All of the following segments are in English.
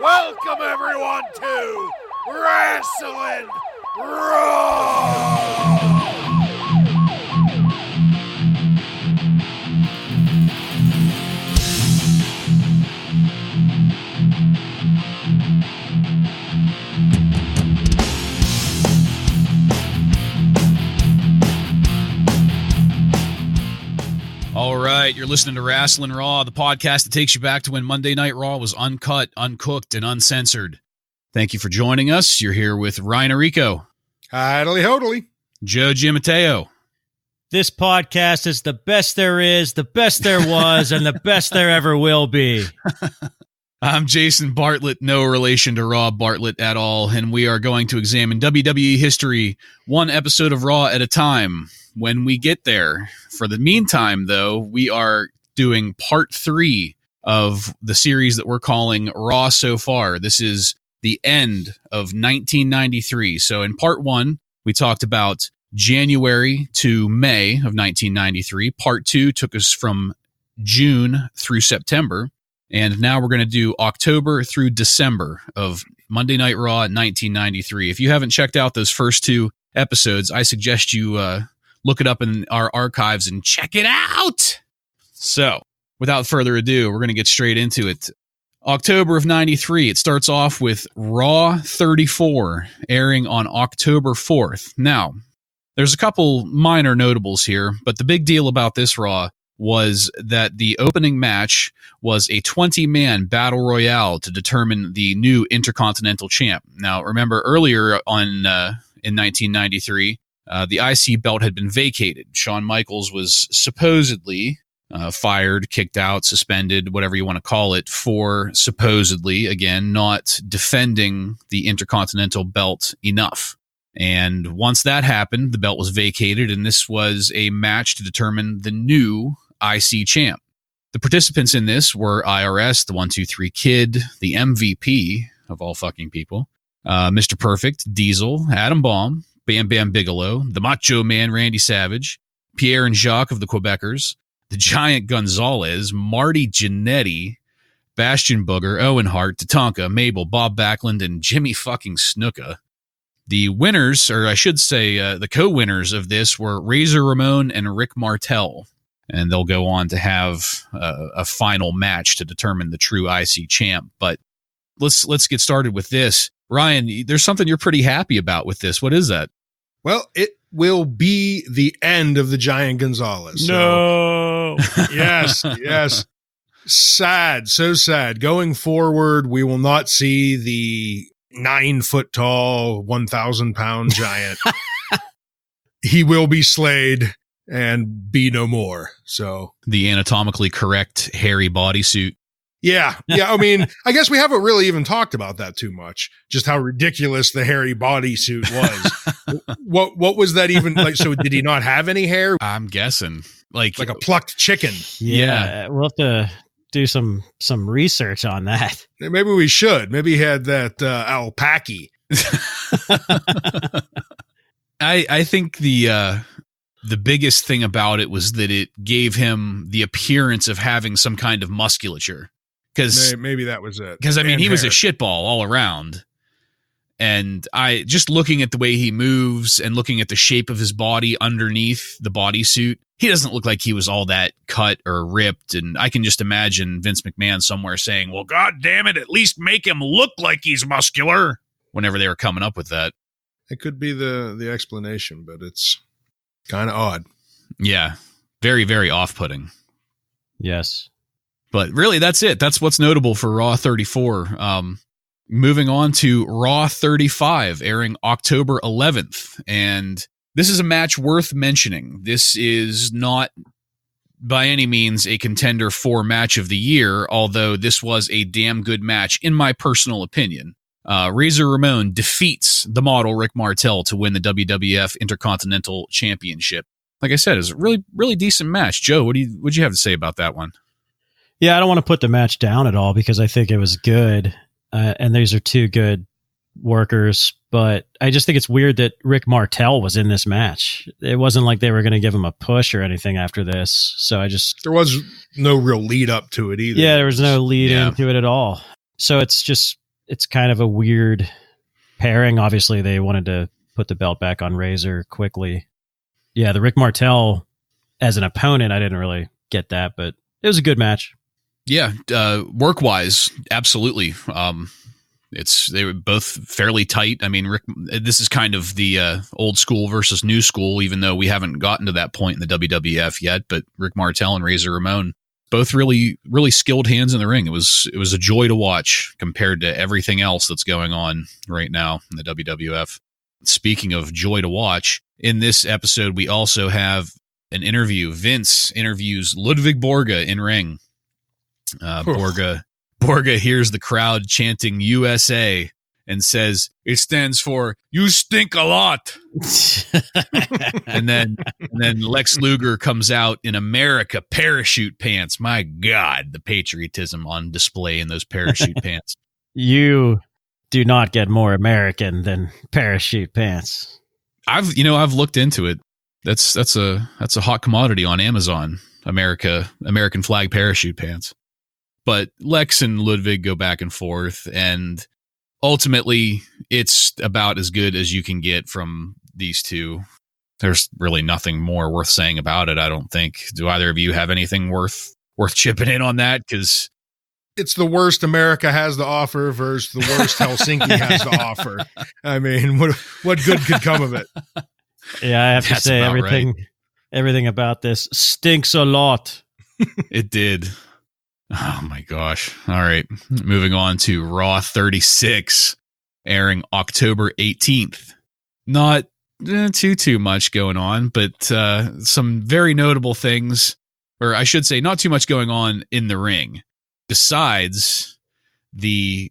Welcome everyone to Wrestling Raw! All right, you're listening to Wrestling Raw, the podcast that takes you back to when Monday Night Raw was uncut, uncooked, and uncensored. Thank you for joining us. You're here with Ryan Arico. Idly hodily. Joe Gimateo. This podcast is the best there is, the best there was, and the best there ever will be. I'm Jason Bartlett, no relation to Rob Bartlett at all, and we are going to examine WWE history one episode of Raw at a time when we get there. For the meantime, though, we are doing part 3 of the series that we're calling Raw So Far. This is the end of 1993. So in part 1, we talked about January to May of 1993. Part 2 took us from June through September. And now we're going to do October through December of Monday Night Raw 1993. If you haven't checked out those first 2 episodes, I suggest you look it up in our archives and check it out. So, without further ado, we're going to get straight into it. October of 93, it starts off with Raw 34, airing on October 4th. Now, there's a couple minor notables here, but the big deal about this Raw was that the opening match was a 20-man battle royale to determine the new Intercontinental Champ. Now, remember earlier in 1993, the IC belt had been vacated. Shawn Michaels was supposedly fired, kicked out, suspended, whatever you want to call it, for supposedly, again, not defending the Intercontinental belt enough. And once that happened, the belt was vacated, and this was a match to determine the new IC champ. The participants in this were IRS, the 1-2-3 Kid, the MVP of all fucking people, Mr. Perfect, Diesel, Adam Bomb, Bam Bam Bigelow, the Macho Man Randy Savage, Pierre and Jacques of the Quebecers, the Giant Gonzalez, Marty Jannetty, Bastion Booger, Owen Hart, Tatanka, Mabel, Bob Backlund, and Jimmy fucking Snuka. The winners, or I should say the co-winners of this, were Razor Ramon and Rick Martel. And they'll go on to have a final match to determine the true IC champ. But let's get started with this. Ryan, there's something you're pretty happy about with this. What is that? Well, it will be the end of the Giant Gonzalez. No. Yes. Sad, so sad. Going forward, we will not see the 9-foot-tall, 1,000-pound giant. He will be slayed and be no more. So The anatomically correct hairy bodysuit. Yeah. I mean, I guess we haven't really even talked about that too much. Just how ridiculous the hairy bodysuit was. What was that even like? So did he not have any hair? I'm guessing like a plucked chicken. Yeah. We'll have to do some research on that. Maybe we should. Maybe he had that alpaca. I think the biggest thing about it was that it gave him the appearance of having some kind of musculature. Because maybe that was it. Because I mean, and he was a hair. shitball all around, and I just looking at the way he moves and looking at the shape of his body underneath the bodysuit, he doesn't look like he was all that cut or ripped. And I can just imagine Vince McMahon somewhere saying, "Well, God damn it, at least make him look like he's muscular." Whenever they were coming up with that, It could be the explanation, but it's kind of odd. yeah, very very off-putting. Yes. But really, that's it. That's what's notable for Raw 34. Moving on to Raw 35, airing October 11th. And this is a match worth mentioning. This is not by any means a contender for match of the year, although this was a damn good match, in my personal opinion. Razor Ramon defeats the model Rick Martel to win the WWF Intercontinental Championship. Like I said, it was a really, really decent match. Joe, what'd you have to say about that one? Yeah, I don't want to put the match down at all because I think it was good. And these are 2 good workers, but I just think it's weird that Rick Martel was in this match. It wasn't like they were going to give him a push or anything after this. So there was no real lead up to it either. Yeah, there was no lead into it at all. So it's just it's kind of a weird pairing. Obviously, they wanted to put the belt back on Razor quickly. Yeah, the Rick Martel as an opponent, I didn't really get that, but it was a good match. Yeah, work-wise, absolutely. They were both fairly tight. I mean, Rick, this is kind of the old school versus new school, even though we haven't gotten to that point in the WWF yet. But Rick Martel and Razor Ramon, both really, really skilled hands in the ring. It was a joy to watch compared to everything else that's going on right now in the WWF. Speaking of joy to watch, in this episode, we also have an interview. Vince interviews Ludwig Borga in ring. Borga hears the crowd chanting USA and says, "It stands for you stink a lot." and then Lex Luger comes out in America parachute pants. My God, the patriotism on display in those parachute pants. You do not get more American than parachute pants. I've looked into it. That's a hot commodity on Amazon. American flag parachute pants. But Lex and Ludwig go back and forth, and ultimately it's about as good as you can get from these two. There's really nothing more worth saying about it, I don't think. Do either of you have anything worth chipping in on that? Because it's the worst America has to offer versus the worst Helsinki has to offer. I mean, what good could come of it? Yeah, I have to say everything about this stinks a lot. It did. Oh my gosh. All right. Moving on to Raw 36, airing October 18th. Not too much going on, but some very notable things, or I should say not too much going on in the ring. Besides the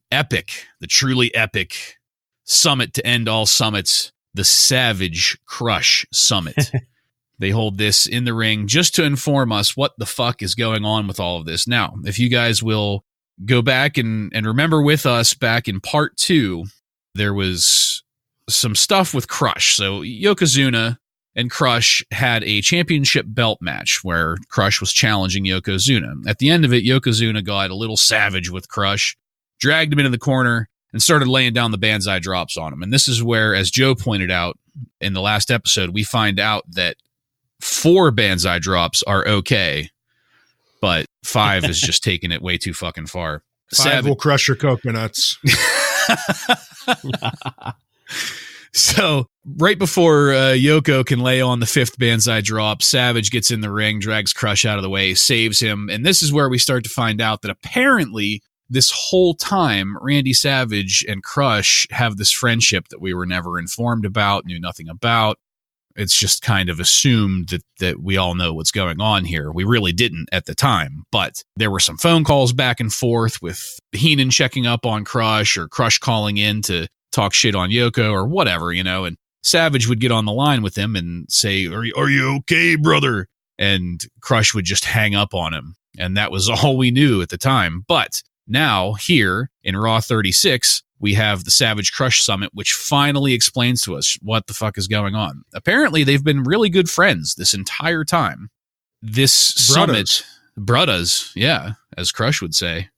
truly epic summit to end all summits, the Savage Crush Summit. They hold this in the ring just to inform us what the fuck is going on with all of this. Now, if you guys will go back and remember with us back in part 2, there was some stuff with Crush. So Yokozuna and Crush had a championship belt match where Crush was challenging Yokozuna. At the end of it, Yokozuna got a little savage with Crush, dragged him into the corner, and started laying down the Banzai drops on him. And this is where, as Joe pointed out in the last episode, we find out that 4 Banzai drops are okay, but 5 is just taking it way too fucking far. 5 will crush your coconuts. So right before Yoko can lay on the 5th Banzai drop, Savage gets in the ring, drags Crush out of the way, saves him. And this is where we start to find out that apparently this whole time, Randy Savage and Crush have this friendship that we were never informed about, knew nothing about. It's just kind of assumed that we all know what's going on here. We really didn't at the time, but there were some phone calls back and forth with Heenan checking up on Crush or Crush calling in to talk shit on Yoko or whatever, and Savage would get on the line with him and say, are you okay, brother? And Crush would just hang up on him. And that was all we knew at the time. But now here in Raw 36, we have the Savage Crush Summit, which finally explains to us what the fuck is going on. Apparently, they've been really good friends this entire time. This summit, Brudas, yeah, as Crush would say.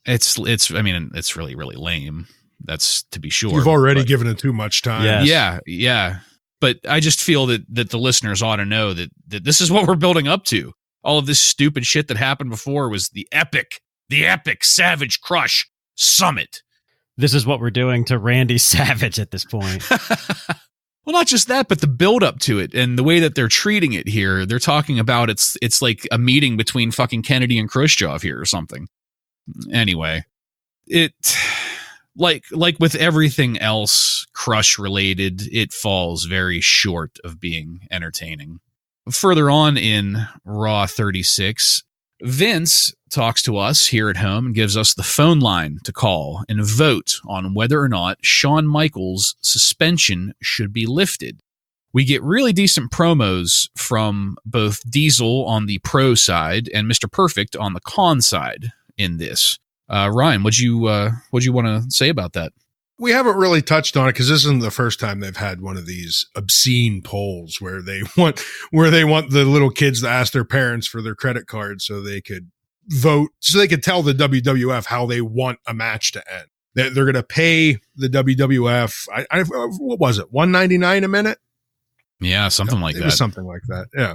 It's really, really lame. That's to be sure. You've already given it too much time. Yes. Yeah. But I just feel that the listeners ought to know that this is what we're building up to. All of this stupid shit that happened before was the epic Savage Crush Summit. This is what we're doing to Randy Savage at this point. Well, not just that, but the build up to it and the way that they're treating it here. They're talking about it's like a meeting between fucking Kennedy and Khrushchev here or something. Anyway, it like with everything else Crush related, it falls very short of being entertaining. Further on in Raw 36, Vince talks to us here at home and gives us the phone line to call and vote on whether or not Shawn Michaels' suspension should be lifted. We get really decent promos from both Diesel on the pro side and Mr. Perfect on the con side in this. Ryan, what'd you want to say about that? We haven't really touched on it because this isn't the first time they've had one of these obscene polls where they want the little kids to ask their parents for their credit card so they could vote, so they could tell the WWF how they want a match to end. They're going to pay the WWF. What was it? $1.99 a minute? Yeah, something like it that. Was something like that. Yeah,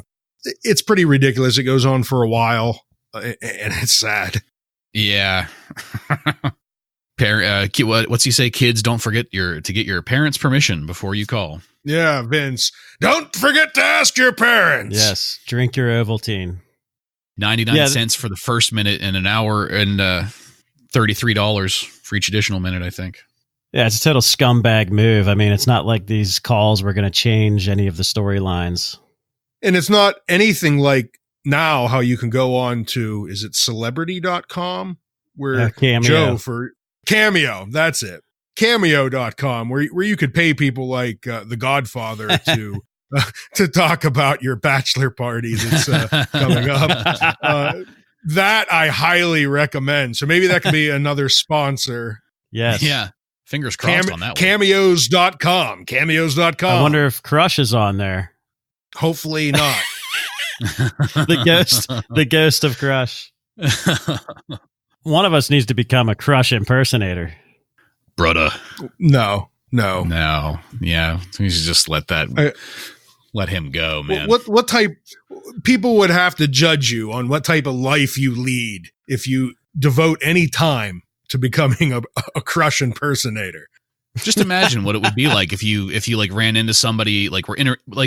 it's pretty ridiculous. It goes on for a while, and it's sad. Yeah. What's he say? Kids, don't forget to get your parents' permission before you call. Yeah, Vince, don't forget to ask your parents. Yes, drink your Ovaltine. 99 cents for the first minute and an hour and $33 for each additional minute, I think. Yeah, it's a total scumbag move. I mean, it's not like these calls were going to change any of the storylines. And it's not anything like now how you can go on to, is it celebrity.com? Where Cameo. Joe for Cameo, that's it. Cameo.com, where you could pay people like The Godfather to talk about your bachelor party that's coming up. That I highly recommend. So maybe that could be another sponsor. Yes. Yeah. Fingers crossed on that one. Cameos.com. Cameos.com. I wonder if Crush is on there. Hopefully not. The ghost of Crush. One of us needs to become a Crush impersonator. Brother. No. Yeah. We should just let him go, man. What type people would have to judge you on what type of life you lead if you devote any time to becoming a Crush impersonator. Just imagine what it would be like if you like ran into somebody, like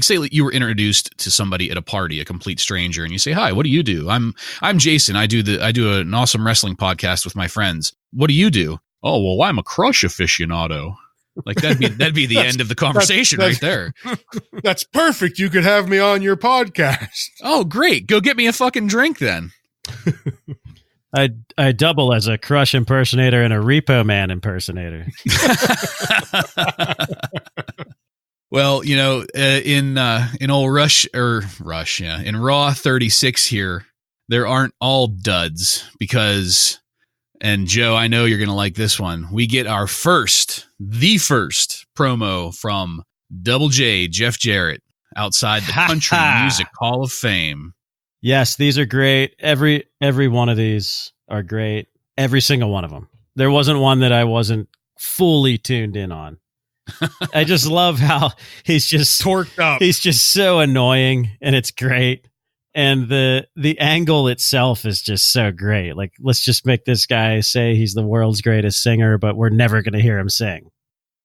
say you were introduced to somebody at a party, a complete stranger, and you say, "Hi, what do you do?" I'm Jason. I do an awesome wrestling podcast with my friends. What do you do? Oh, well, I'm a Crush aficionado. Like that'd be the end of the conversation right there. That's perfect. You could have me on your podcast. Oh, great. Go get me a fucking drink then. I double as a Crush impersonator and a Repo Man impersonator. Well, in old Rush, in Raw 36 here, there aren't all duds because, and Joe, I know you're going to like this one. We get the first promo from Double J, Jeff Jarrett, outside the Country Music Hall of Fame. Yes, these are great. Every one of these are great. Every single one of them. There wasn't one that I wasn't fully tuned in on. I just love how he's just torqued up. He's just so annoying, and it's great. And the angle itself is just so great. Like, let's just make this guy say he's the world's greatest singer, but we're never going to hear him sing.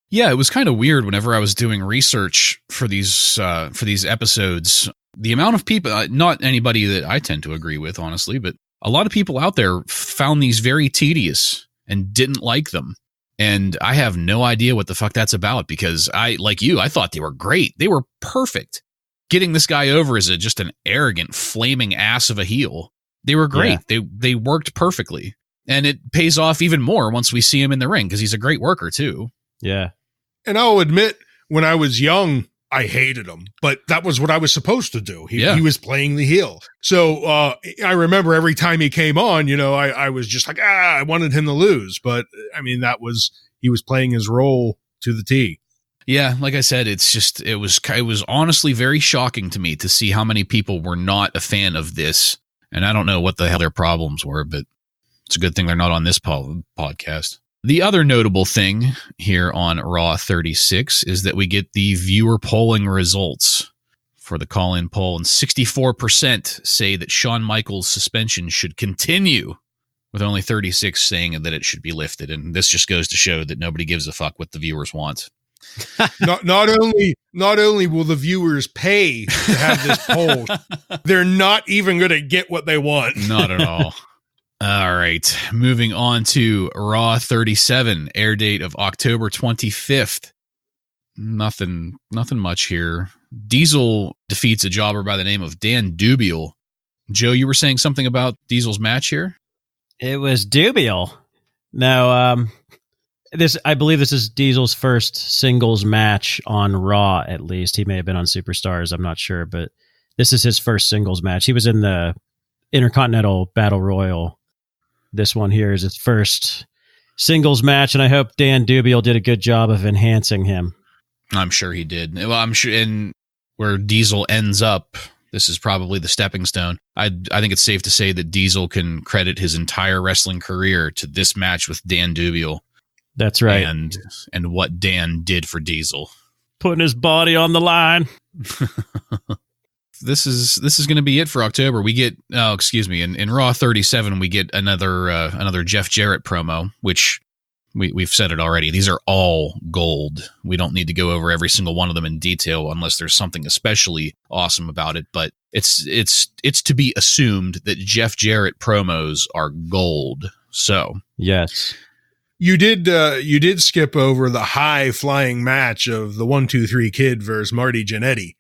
Yeah, it was kind of weird whenever I was doing research for these episodes. The amount of people, not anybody that I tend to agree with, honestly, but a lot of people out there found these very tedious and didn't like them. And I have no idea what the fuck that's about because I thought they were great. They were perfect. Getting this guy over as just an arrogant, flaming ass of a heel. They were great. Yeah. They worked perfectly. And it pays off even more once we see him in the ring because he's a great worker too. Yeah. And I'll admit, when I was young, I hated him, but that was what I was supposed to do. He was playing the heel. So I remember every time he came on, I was just like, I wanted him to lose. But I mean, he was playing his role to the T. Yeah, like I said, it was honestly very shocking to me to see how many people were not a fan of this. And I don't know what the hell their problems were, but it's a good thing they're not on this podcast. The other notable thing here on Raw 36 is that we get the viewer polling results for the call-in poll, and 64% say that Shawn Michaels' suspension should continue, with only 36 saying that it should be lifted. And this just goes to show that nobody gives a fuck what the viewers want. Not only will the viewers pay to have this poll, they're not even going to get what they want. Not at all. All right, moving on to Raw 37, air date of October 25th. Nothing much here. Diesel defeats a jobber by the name of Dan Dubiel. Joe, you were saying something about Diesel's match here? It was Dubiel. No, I believe this is Diesel's first singles match on Raw, at least. He may have been on Superstars, I'm not sure, but this is his first singles match. He was in the Intercontinental Battle Royal. This one here is his first singles match, and I hope Dan Dubiel did a good job of enhancing him. I'm sure he did. Well, I'm sure, and where Diesel ends up This is probably the stepping stone. I think it's safe to say that Diesel can credit his entire wrestling career to this match with Dan Dubiel. That's right. And what Dan did for Diesel. Putting his body on the line. This is going to be it for October. We get in Raw 37 we get another Jeff Jarrett promo, which we've said it already. These are all gold. We don't need to go over every single one of them in detail unless there's something especially awesome about it. But it's to be assumed that Jeff Jarrett promos are gold. So yes, you did skip over the high flying match of the 1-2-3 Kid versus Marty Jannetty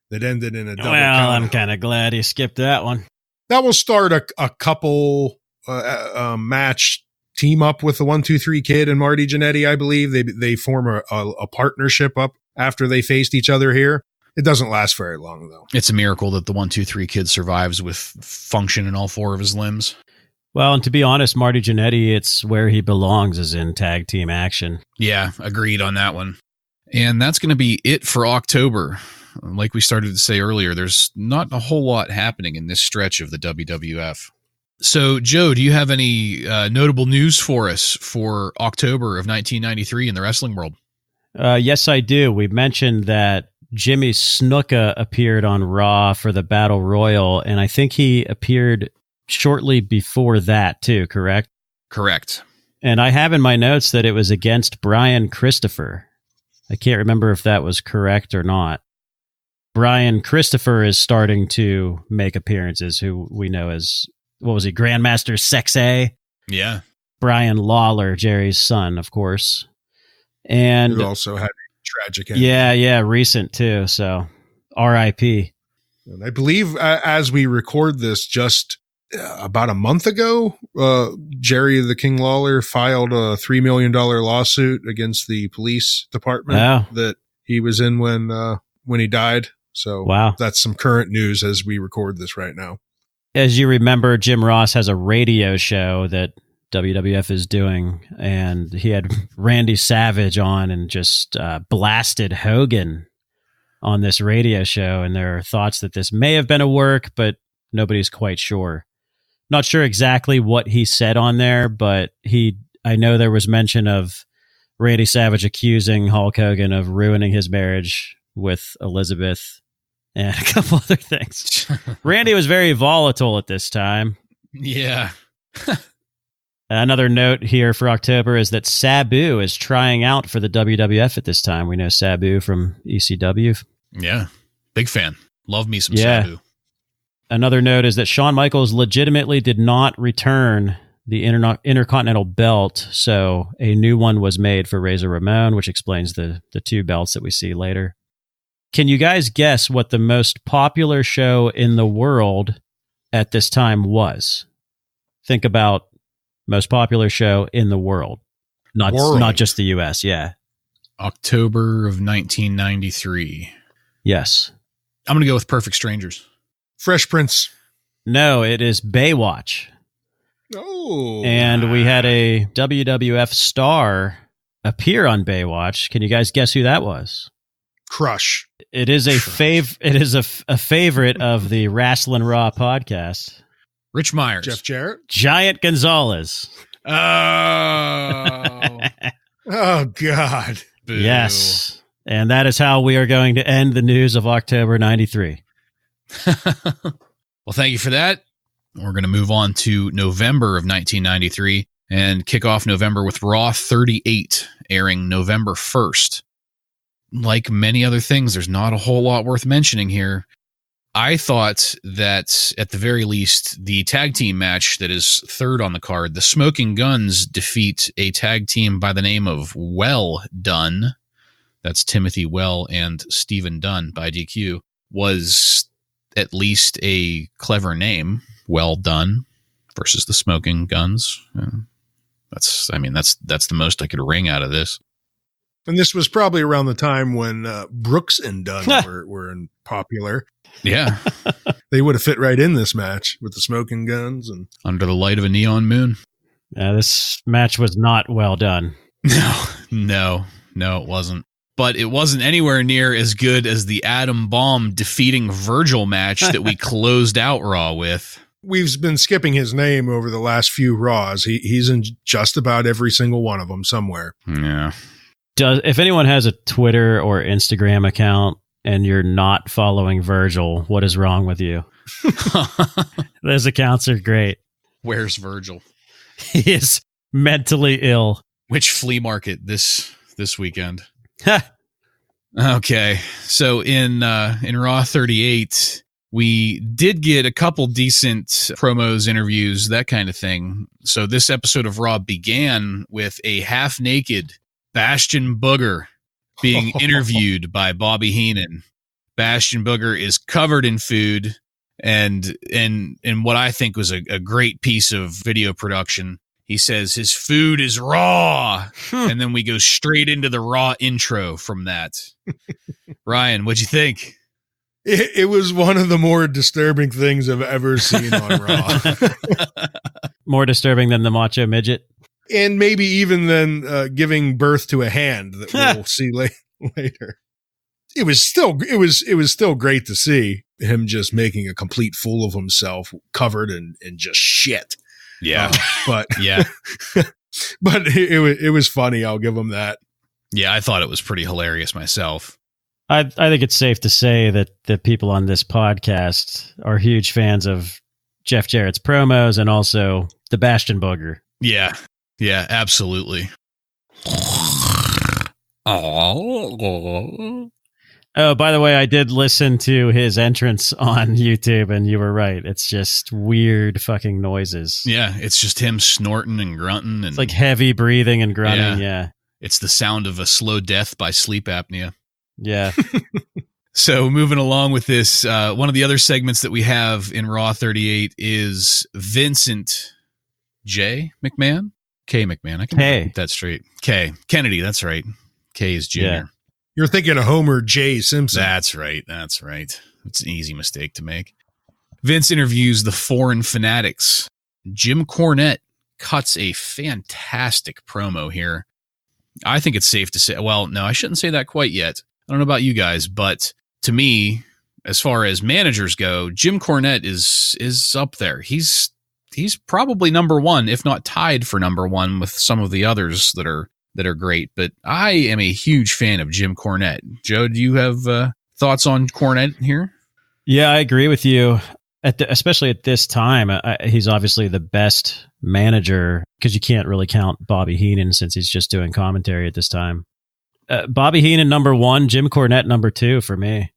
that ended in a double count. I'm kind of glad he skipped that one. That will start a couple match team up with the 1-2-3 Kid and Marty Jannetty. I believe they form a partnership up after they faced each other here. It doesn't last very long though. It's a miracle that the 1-2-3 Kid survives with function in all four of his limbs. Well, and to be honest, Marty Jannetty, it's where he belongs, is in tag team action. Yeah, agreed on that one. And that's going to be it for October. Like we started to say earlier, there's not a whole lot happening in this stretch of the WWF. So, Joe, do you have any notable news for us for October of 1993 in the wrestling world? Yes, I do. We mentioned that Jimmy Snuka appeared on Raw for the Battle Royal, and I think he appeared shortly before that too, correct? Correct. And I have in my notes that it was against Brian Christopher. I can't remember if that was correct or not. Brian Christopher is starting to make appearances, who we know as, what was he, Grandmaster Sexay? Yeah. Brian Lawler, Jerry's son, of course. And who also had a tragic ending. Yeah, recent too, so R.I.P. And I believe as we record this, just about a month ago, Jerry the King Lawler filed a $3 million lawsuit against the police department that he was in when he died. So wow, that's some current news as we record this right now. As you remember, Jim Ross has a radio show that WWF is doing, and he had Randy Savage on and just blasted Hogan on this radio show. And there are thoughts that this may have been a work, but nobody's quite sure. Not sure exactly what he said on there, but I know there was mention of Randy Savage accusing Hulk Hogan of ruining his marriage with Elizabeth and a couple other things. Randy was very volatile at this time. Yeah. Another note here for October is that Sabu is trying out for the WWF at this time. We know Sabu from ECW. Yeah. Big fan. Love me some Sabu. Another note is that Shawn Michaels legitimately did not return the Intercontinental belt, so a new one was made for Razor Ramon, which explains the two belts that we see later. Can you guys guess what the most popular show in the world at this time was? Think about most popular show in the world, not just the U.S. Yeah, October of 1993. Yes, I'm going to go with Perfect Strangers. Fresh Prince. No, it is Baywatch. Oh. And we had a WWF star appear on Baywatch. Can you guys guess who that was? Crush. It is a favorite of the Wrestling Raw podcast. Rich Myers. Jeff Jarrett. Giant Gonzalez. Oh. Oh, God. Boo. Yes. And that is how we are going to end the news of October 93. Well, thank you for that. We're going to move on to November of 1993 and kick off November with Raw 38, airing November 1st. Like many other things, there's not a whole lot worth mentioning here. I thought that, at the very least, the tag team match that is third on the card, the Smoking Guns defeat a tag team by the name of Well Done. That's Timothy Well and Stephen Dunn by DQ. Was at least a clever name. Well Done versus the Smoking Guns. That's the most I could wring out of this. And this was probably around the time when Brooks and Dunn were popular. Yeah. They would have fit right in this match with the Smoking Guns. And under the light of a neon moon. This match was not well done. No, it wasn't. but it wasn't anywhere near as good as the Adam Bomb defeating Virgil match that we closed out Raw with. We've been skipping his name over the last few Raws. He's in just about every single one of them somewhere. Yeah. If anyone has a Twitter or Instagram account and you're not following Virgil, what is wrong with you? Those accounts are great. Where's Virgil? He is mentally ill. Which flea market this weekend? Okay, so in Raw 38, we did get a couple decent promos, interviews, that kind of thing. So this episode of Raw began with a half-naked Bastion Booger being interviewed by Bobby Heenan. Bastion Booger is covered in food, and what I think was a great piece of video production. He says his food is raw, and then we go straight into the Raw intro from that. Ryan, what'd you think? It was one of the more disturbing things I've ever seen on Raw. More disturbing than the Macho Midget? And maybe even than giving birth to a hand that we'll see later. It was still great to see him just making a complete fool of himself, covered in just shit. Yeah. But yeah. But it was funny. I'll give him that. Yeah, I thought it was pretty hilarious myself. I think it's safe to say that the people on this podcast are huge fans of Jeff Jarrett's promos and also the Bastion Booger. Yeah. Yeah, absolutely. Oh, by the way, I did listen to his entrance on YouTube, and you were right. It's just weird fucking noises. Yeah, it's just him snorting and grunting. And it's like heavy breathing and grunting, yeah. It's the sound of a slow death by sleep apnea. Yeah. So moving along with this, one of the other segments that we have in Raw 38 is Vincent J. McMahon? K. McMahon. I can get that straight. K. Kennedy, that's right. K is Jr. Yeah. You're thinking of Homer J. Simpson. That's right. That's right. It's an easy mistake to make. Vince interviews the Foreign Fanatics. Jim Cornette cuts a fantastic promo here. I think it's safe to say, well, no, I shouldn't say that quite yet. I don't know about you guys, but to me, as far as managers go, Jim Cornette is up there. He's probably number one, if not tied for number one with some of the others that are great. But I am a huge fan of Jim Cornette. Joe, do you have thoughts on Cornette here? Yeah, I agree with you. Especially at this time, he's obviously the best manager because you can't really count Bobby Heenan since he's just doing commentary at this time. Bobby Heenan number one, Jim Cornette number two for me,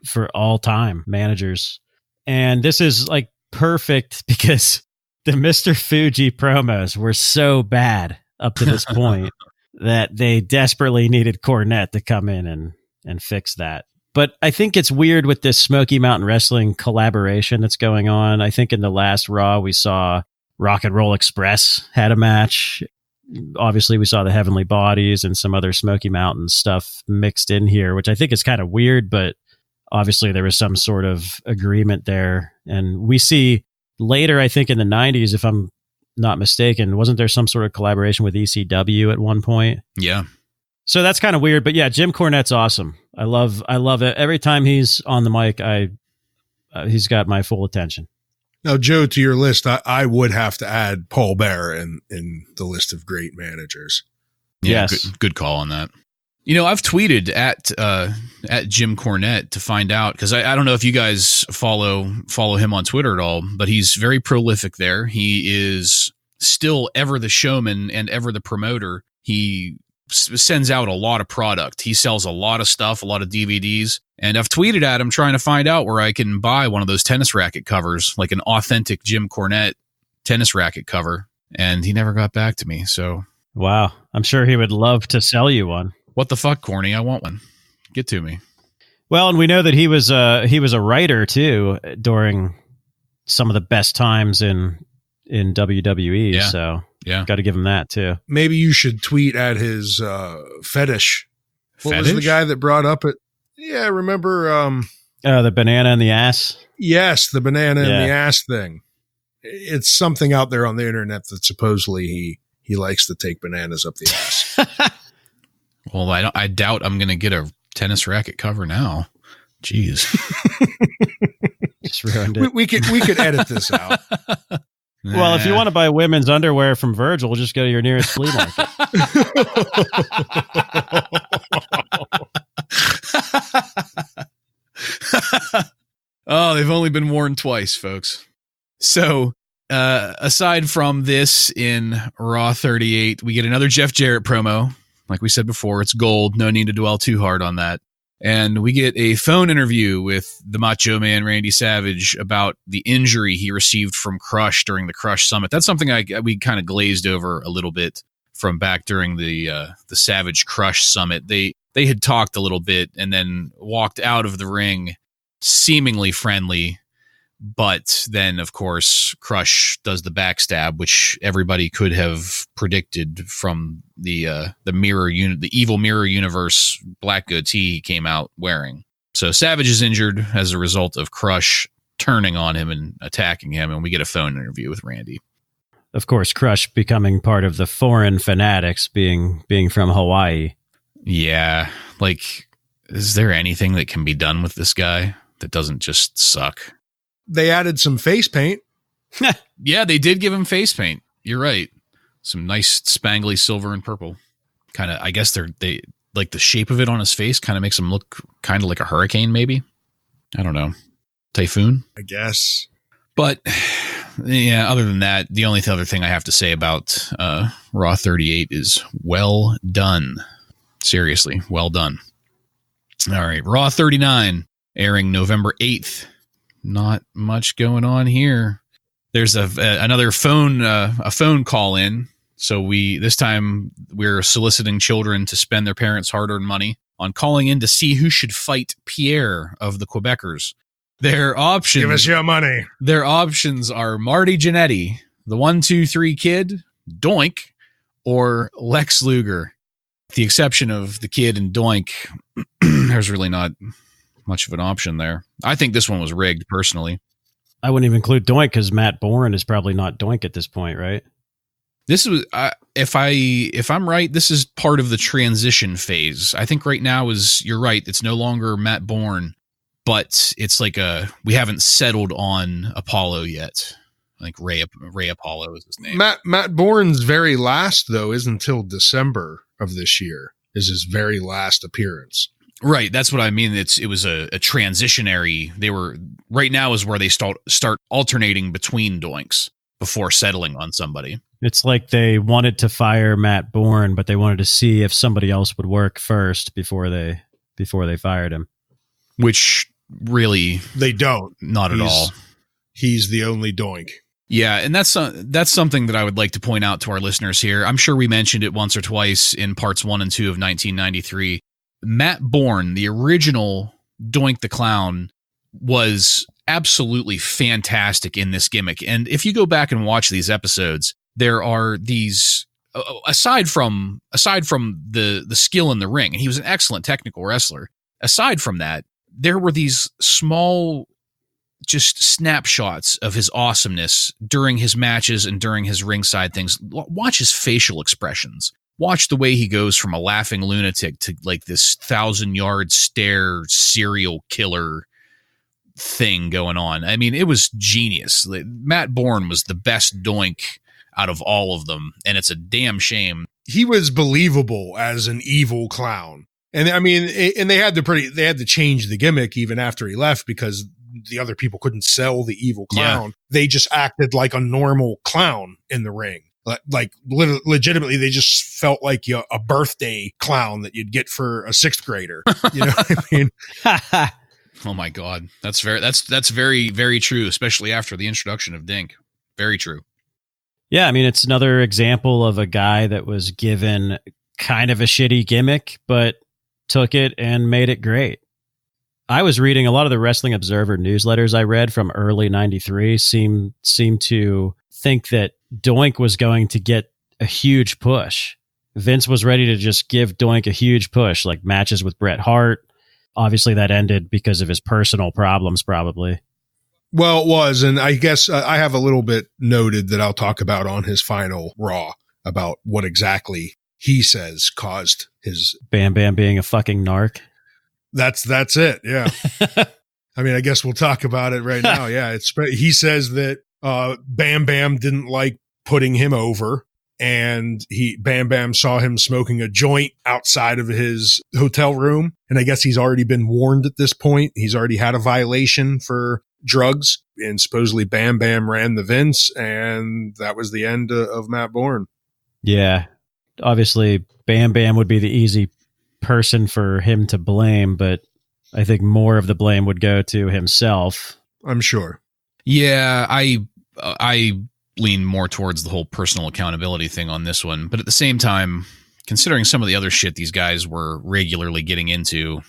for all time managers. And this is like perfect because the Mr. Fuji promos were so bad up to this point that they desperately needed Cornette to come in and fix that. But I think it's weird with this Smoky Mountain Wrestling collaboration that's going on. I think in the last Raw, we saw Rock and Roll Express had a match. Obviously, we saw the Heavenly Bodies and some other Smoky Mountain stuff mixed in here, which I think is kind of weird, but obviously there was some sort of agreement there. And we see later, I think in the 90s, if I'm not mistaken, wasn't there some sort of collaboration with ECW at one point? Yeah. So that's kind of weird, but yeah, Jim Cornette's awesome. I love it. Every time he's on the mic, he's got my full attention. Now, Joe, to your list, I would have to add Paul Bearer in the list of great managers. Yeah, yes. Good call on that. You know, I've tweeted at Jim Cornette to find out, because I don't know if you guys follow him on Twitter at all, but he's very prolific there. He is still ever the showman and ever the promoter. He sends out a lot of product. He sells a lot of stuff, a lot of DVDs. And I've tweeted at him trying to find out where I can buy one of those tennis racket covers, like an authentic Jim Cornette tennis racket cover. And he never got back to me. So, wow. I'm sure he would love to sell you one. What the fuck, Corny? I want one. Get to me. Well, and we know that he was a writer too during some of the best times in WWE. Yeah. So yeah, got to give him that too. Maybe you should tweet at his fetish. What was the guy that brought up it? Yeah, remember? The banana in the ass. Yes, the banana in the ass thing. It's something out there on the internet that supposedly he likes to take bananas up the ass. Well, I doubt I'm going to get a tennis racket cover now. Jeez. Just ruined it. We could edit this out. Well, if you want to buy women's underwear from Virgil, just go to your nearest flea market. Oh, they've only been worn twice, folks. So, aside from this in Raw 38, we get another Jeff Jarrett promo. Like we said before, it's gold. No need to dwell too hard on that. And we get a phone interview with the Macho Man Randy Savage about the injury he received from Crush during the Crush Summit. That's something we kind of glazed over a little bit from back during the Savage Crush Summit. They had talked a little bit and then walked out of the ring seemingly friendly, but then of course Crush does the backstab, which everybody could have predicted from the evil mirror universe black goatee he came out wearing. So Savage is injured as a result of Crush turning on him and attacking him, and we get a phone interview with Randy. Of course, Crush becoming part of the foreign fanatics, being from Hawaii. Yeah, like, is there anything that can be done with this guy that doesn't just suck? They added some face paint. Yeah, they did give him face paint. You're right. Some nice spangly silver and purple. Kind of, I guess they like the shape of it on his face kind of makes him look kind of like a hurricane, maybe. I don't know. Typhoon, I guess. But yeah, other than that, the only other thing I have to say about Raw 38 is well done. Seriously, well done. All right, Raw 39 airing November 8th. Not much going on here. There's another phone call in. So this time we're soliciting children to spend their parents' hard-earned money on calling in to see who should fight Pierre of the Quebecers. Their options. Give us your money. Their options are Marty Jannetty, the 1-2-3 Kid, Doink, or Lex Luger. With the exception of the Kid and Doink, there's really not much of an option there. I think this one was rigged, personally. I wouldn't even include Doink because Matt Bourne is probably not Doink at this point, right? This was, if I'm right, this is part of the transition phase. I think right now you're right. It's no longer Matt Bourne, but it's like we haven't settled on Apollo yet. I think Ray Apollo is his name. Matt Bourne's very last, though, is until December of this year, is his very last appearance. Right, that's what I mean. It was a transitionary. Right now is where they start alternating between Doinks before settling on somebody. It's like they wanted to fire Matt Bourne, but they wanted to see if somebody else would work first before they fired him. Which really they don't. Not at all. He's the only Doink. Yeah, and that's something that I would like to point out to our listeners here. I'm sure we mentioned it once or twice in parts 1 and 2 of 1993. Matt Bourne, the original Doink the Clown, was absolutely fantastic in this gimmick. And if you go back and watch these episodes, there are these, aside from the skill in the ring, and he was an excellent technical wrestler. Aside from that, there were these small, just snapshots of his awesomeness during his matches and during his ringside things. Watch his facial expressions. Watch the way he goes from a laughing lunatic to like this 1,000-yard stare serial killer thing going on. I mean, it was genius. Matt Bourne was the best Doink out of all of them, and it's a damn shame. He was believable as an evil clown. And I mean, and they had to change the gimmick even after he left because the other people couldn't sell the evil clown. Yeah. They just acted like a normal clown in the ring. Like legitimately, they just felt like a birthday clown that you'd get for a 6th grader. You know what I mean? Oh my God. That's very, very true, especially after the introduction of Dink. Very true. Yeah. I mean, it's another example of a guy that was given kind of a shitty gimmick, but took it and made it great. I was reading a lot of the Wrestling Observer newsletters I read from early 93 seemed to think that Doink was going to get a huge push. Vince was ready to just give Doink a huge push, like matches with Bret Hart. Obviously, that ended because of his personal problems, probably. Well, it was, and I guess I have a little bit noted that I'll talk about on his final Raw about what exactly he says caused his. Bam Bam being a fucking narc. That's it. Yeah. I mean, I guess we'll talk about it right now. Yeah. He says that Bam Bam didn't like putting him over, and Bam Bam saw him smoking a joint outside of his hotel room. And I guess he's already been warned at this point. He's already had a violation for drugs, and supposedly Bam Bam ran the Vince, and that was the end of Matt Bourne. Yeah. Obviously, Bam Bam would be the easy person for him to blame, but I think more of the blame would go to himself. I'm sure. Yeah, I lean more towards the whole personal accountability thing on this one. But at the same time, considering some of the other shit these guys were regularly getting into,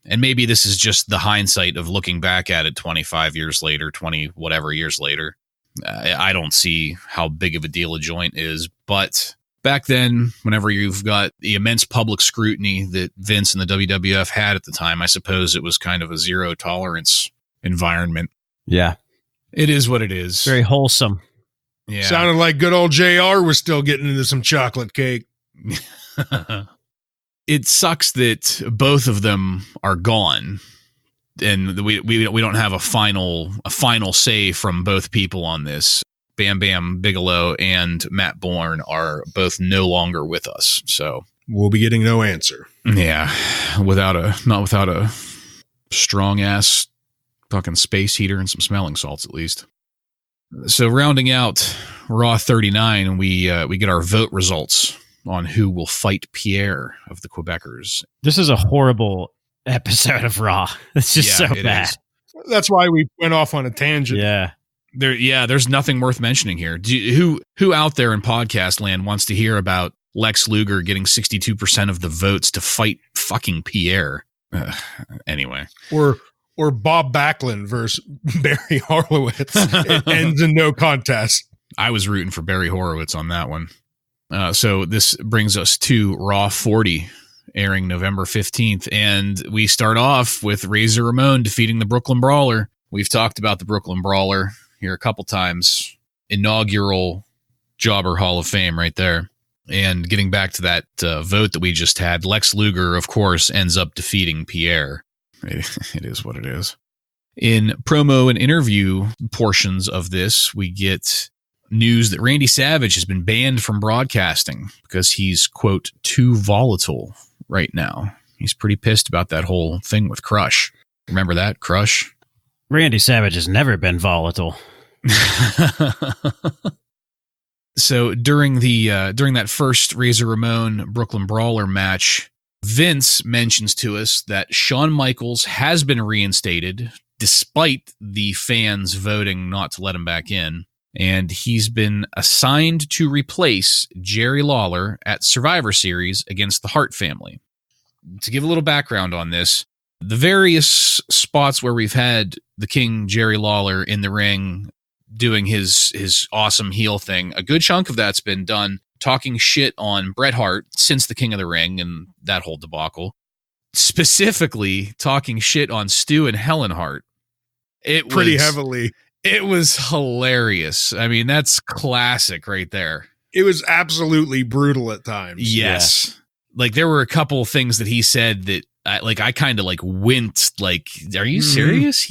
and maybe this is just the hindsight of looking back at it 25 years later, 20 whatever years later, I don't see how big of a deal a joint is. But back then, whenever you've got the immense public scrutiny that Vince and the WWF had at the time, I suppose it was kind of a zero tolerance environment. Yeah. It is what it is. Very wholesome. Yeah. Sounded like good old JR was still getting into some chocolate cake. It sucks that both of them are gone, and we don't have a final say from both people on this. Bam Bam Bigelow and Matt Bourne are both no longer with us, so we'll be getting no answer. Yeah, not without a strong ass fucking space heater and some smelling salts at least. So rounding out Raw 39, we get our vote results on who will fight Pierre of the Quebecers. This is a horrible episode of Raw. It's just so bad. Is. That's why we went off on a tangent. Yeah. There's nothing worth mentioning here. Who out there in podcast land wants to hear about Lex Luger getting 62% of the votes to fight fucking Pierre? Anyway. Or Bob Backlund versus Barry Horowitz. It ends in no contest. I was rooting for Barry Horowitz on that one. So this brings us to Raw 40, airing November 15th. And we start off with Razor Ramon defeating the Brooklyn Brawler. We've talked about the Brooklyn Brawler here a couple times. Inaugural Jobber Hall of Fame right there. And getting back to that vote that we just had, Lex Luger, of course, ends up defeating Pierre. It is what it is. In promo and interview portions of this, we get news that Randy Savage has been banned from broadcasting because he's, quote, too volatile right now. He's pretty pissed about that whole thing with Crush. Remember that, Crush? Randy Savage has never been volatile. So during that first Razor Ramon Brooklyn Brawler match, Vince mentions to us that Shawn Michaels has been reinstated despite the fans voting not to let him back in. And he's been assigned to replace Jerry Lawler at Survivor Series against the Hart family. To give a little background on this, the various spots where we've had the King Jerry Lawler in the ring doing his awesome heel thing, a good chunk of that's been done talking shit on Bret Hart since the King of the Ring and that whole debacle. Specifically talking shit on Stu and Helen Hart. Pretty heavily. It was hilarious. I mean, that's classic right there. It was absolutely brutal at times. Yes. Yeah. Like there were a couple of things that he said that I kind of winced. Like, are you serious?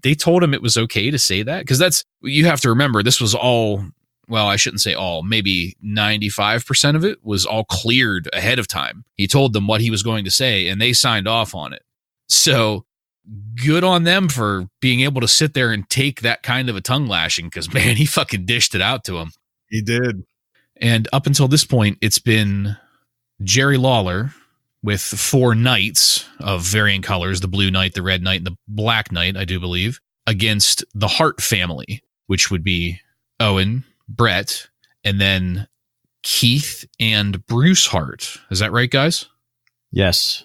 They told him it was okay to say that. Cause you have to remember this was all, well, I shouldn't say all, maybe 95% of it was all cleared ahead of time. He told them what he was going to say and they signed off on it. So good on them for being able to sit there and take that kind of a tongue lashing because, man, he fucking dished it out to him. He did. And up until this point, it's been Jerry Lawler with 4 knights of varying colors, the blue knight, the red knight, and the black knight, I do believe, against the Hart family, which would be Owen, Bret, and then Keith and Bruce Hart. Is that right, guys? Yes.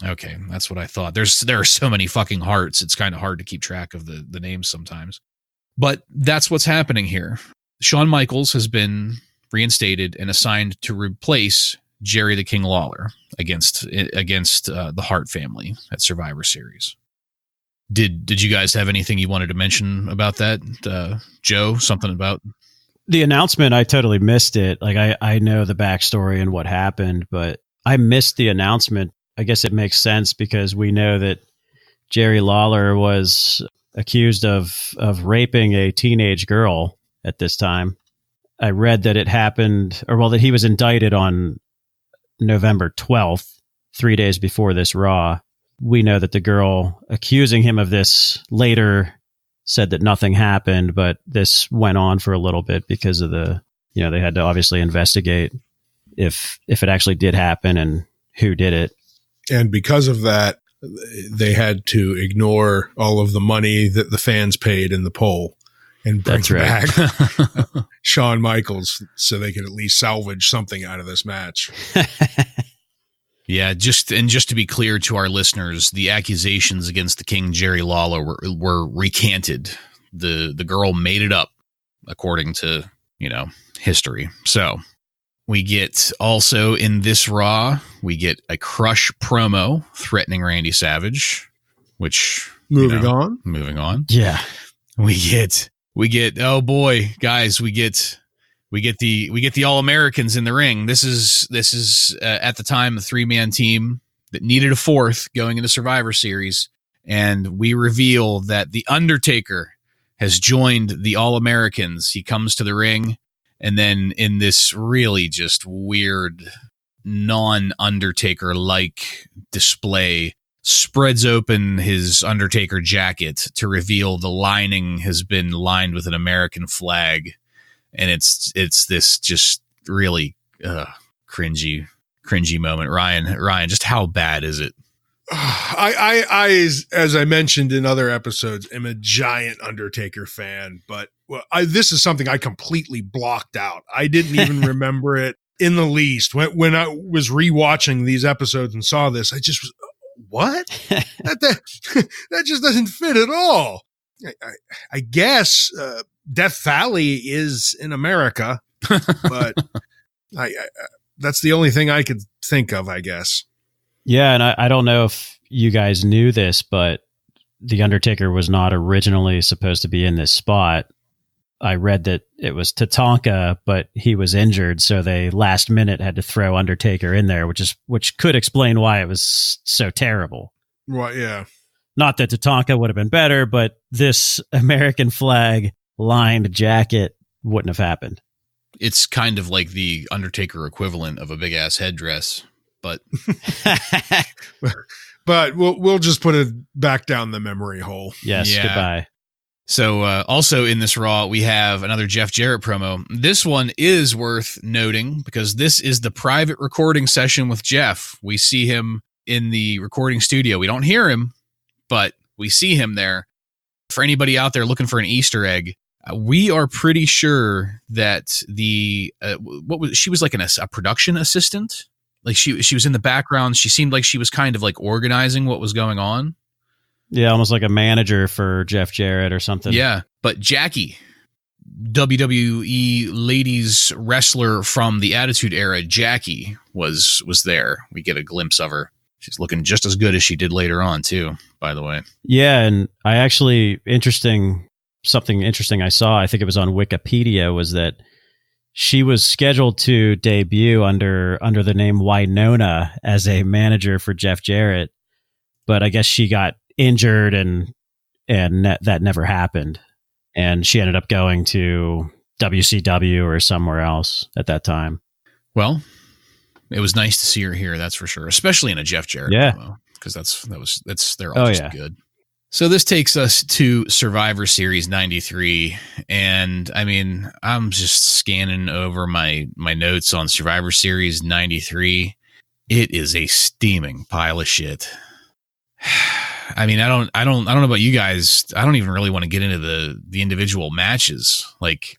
Okay, that's what I thought. There are so many fucking Harts, it's kind of hard to keep track of the names sometimes. But that's what's happening here. Shawn Michaels has been reinstated and assigned to replace Jerry the King Lawler against the Hart family at Survivor Series. Did you guys have anything you wanted to mention about that, Joe? Something about? The announcement, I totally missed it. Like I know the backstory and what happened, but I missed the announcement. I guess it makes sense because we know that Jerry Lawler was accused of raping a teenage girl at this time. I read that it happened, that he was indicted on November 12th, 3 days before this Raw. We know that the girl accusing him of this later said that nothing happened, but this went on for a little bit because of they had to obviously investigate if it actually did happen and who did it. And because of that, they had to ignore all of the money that the fans paid in the poll and bring back Shawn Michaels so they could at least salvage something out of this match. Yeah, just to be clear to our listeners, the accusations against the King Jerry Lawler were recanted. The girl made it up, according to history. So we get also in this Raw, we get a Crush promo threatening Randy Savage, which moving on. Yeah, we get oh boy, guys, we get the All-Americans in the ring. This is at the time a 3-man team that needed a fourth going into Survivor Series, and we reveal that the Undertaker has joined the All-Americans. He comes to the ring, and then in this really just weird non-Undertaker-like display, spreads open his Undertaker jacket to reveal the lining has been lined with an American flag. And it's this just really cringy moment. Ryan, just how bad is it? I, as I mentioned in other episodes, am a giant Undertaker fan, but this is something I completely blocked out. I didn't even remember it in the least. When I was rewatching these episodes and saw this, I just was, what? that just doesn't fit at all. I guess Death Valley is in America, but I that's the only thing I could think of, I guess. Yeah, and I don't know if you guys knew this, but The Undertaker was not originally supposed to be in this spot. I read that it was Tatanka, but he was injured, so they last minute had to throw Undertaker in there, which could explain why it was so terrible. Right, yeah. Not that Tatanka would have been better, but this American flag lined jacket wouldn't have happened. It's kind of like the Undertaker equivalent of a big ass headdress, but but we'll just put it back down the memory hole. Yes, yeah. Goodbye. So also in this Raw, we have another Jeff Jarrett promo. This one is worth noting because this is the private recording session with Jeff. We see him in the recording studio. We don't hear him, but we see him there. For anybody out there looking for an Easter egg, we are pretty sure that she was like a production assistant. Like she was in the background. She seemed like she was kind of like organizing what was going on. Yeah, almost like a manager for Jeff Jarrett or something. Yeah, but Jackie, WWE ladies wrestler from the Attitude Era, Jackie was there. We get a glimpse of her. She's looking just as good as she did later on, too, by the way. Yeah, and I actually, something interesting I saw, I think it was on Wikipedia, was that she was scheduled to debut under the name Winona as a manager for Jeff Jarrett, but I guess she got injured and that never happened. And she ended up going to WCW or somewhere else at that time. Well, it was nice to see her here, that's for sure, especially in a Jeff Jarrett promo, because they're all just good. So this takes us to Survivor Series 93, and I mean, I'm just scanning over my notes on Survivor Series 93. It is a steaming pile of shit. I mean, I don't know about you guys. I don't even really want to get into the individual matches. Like,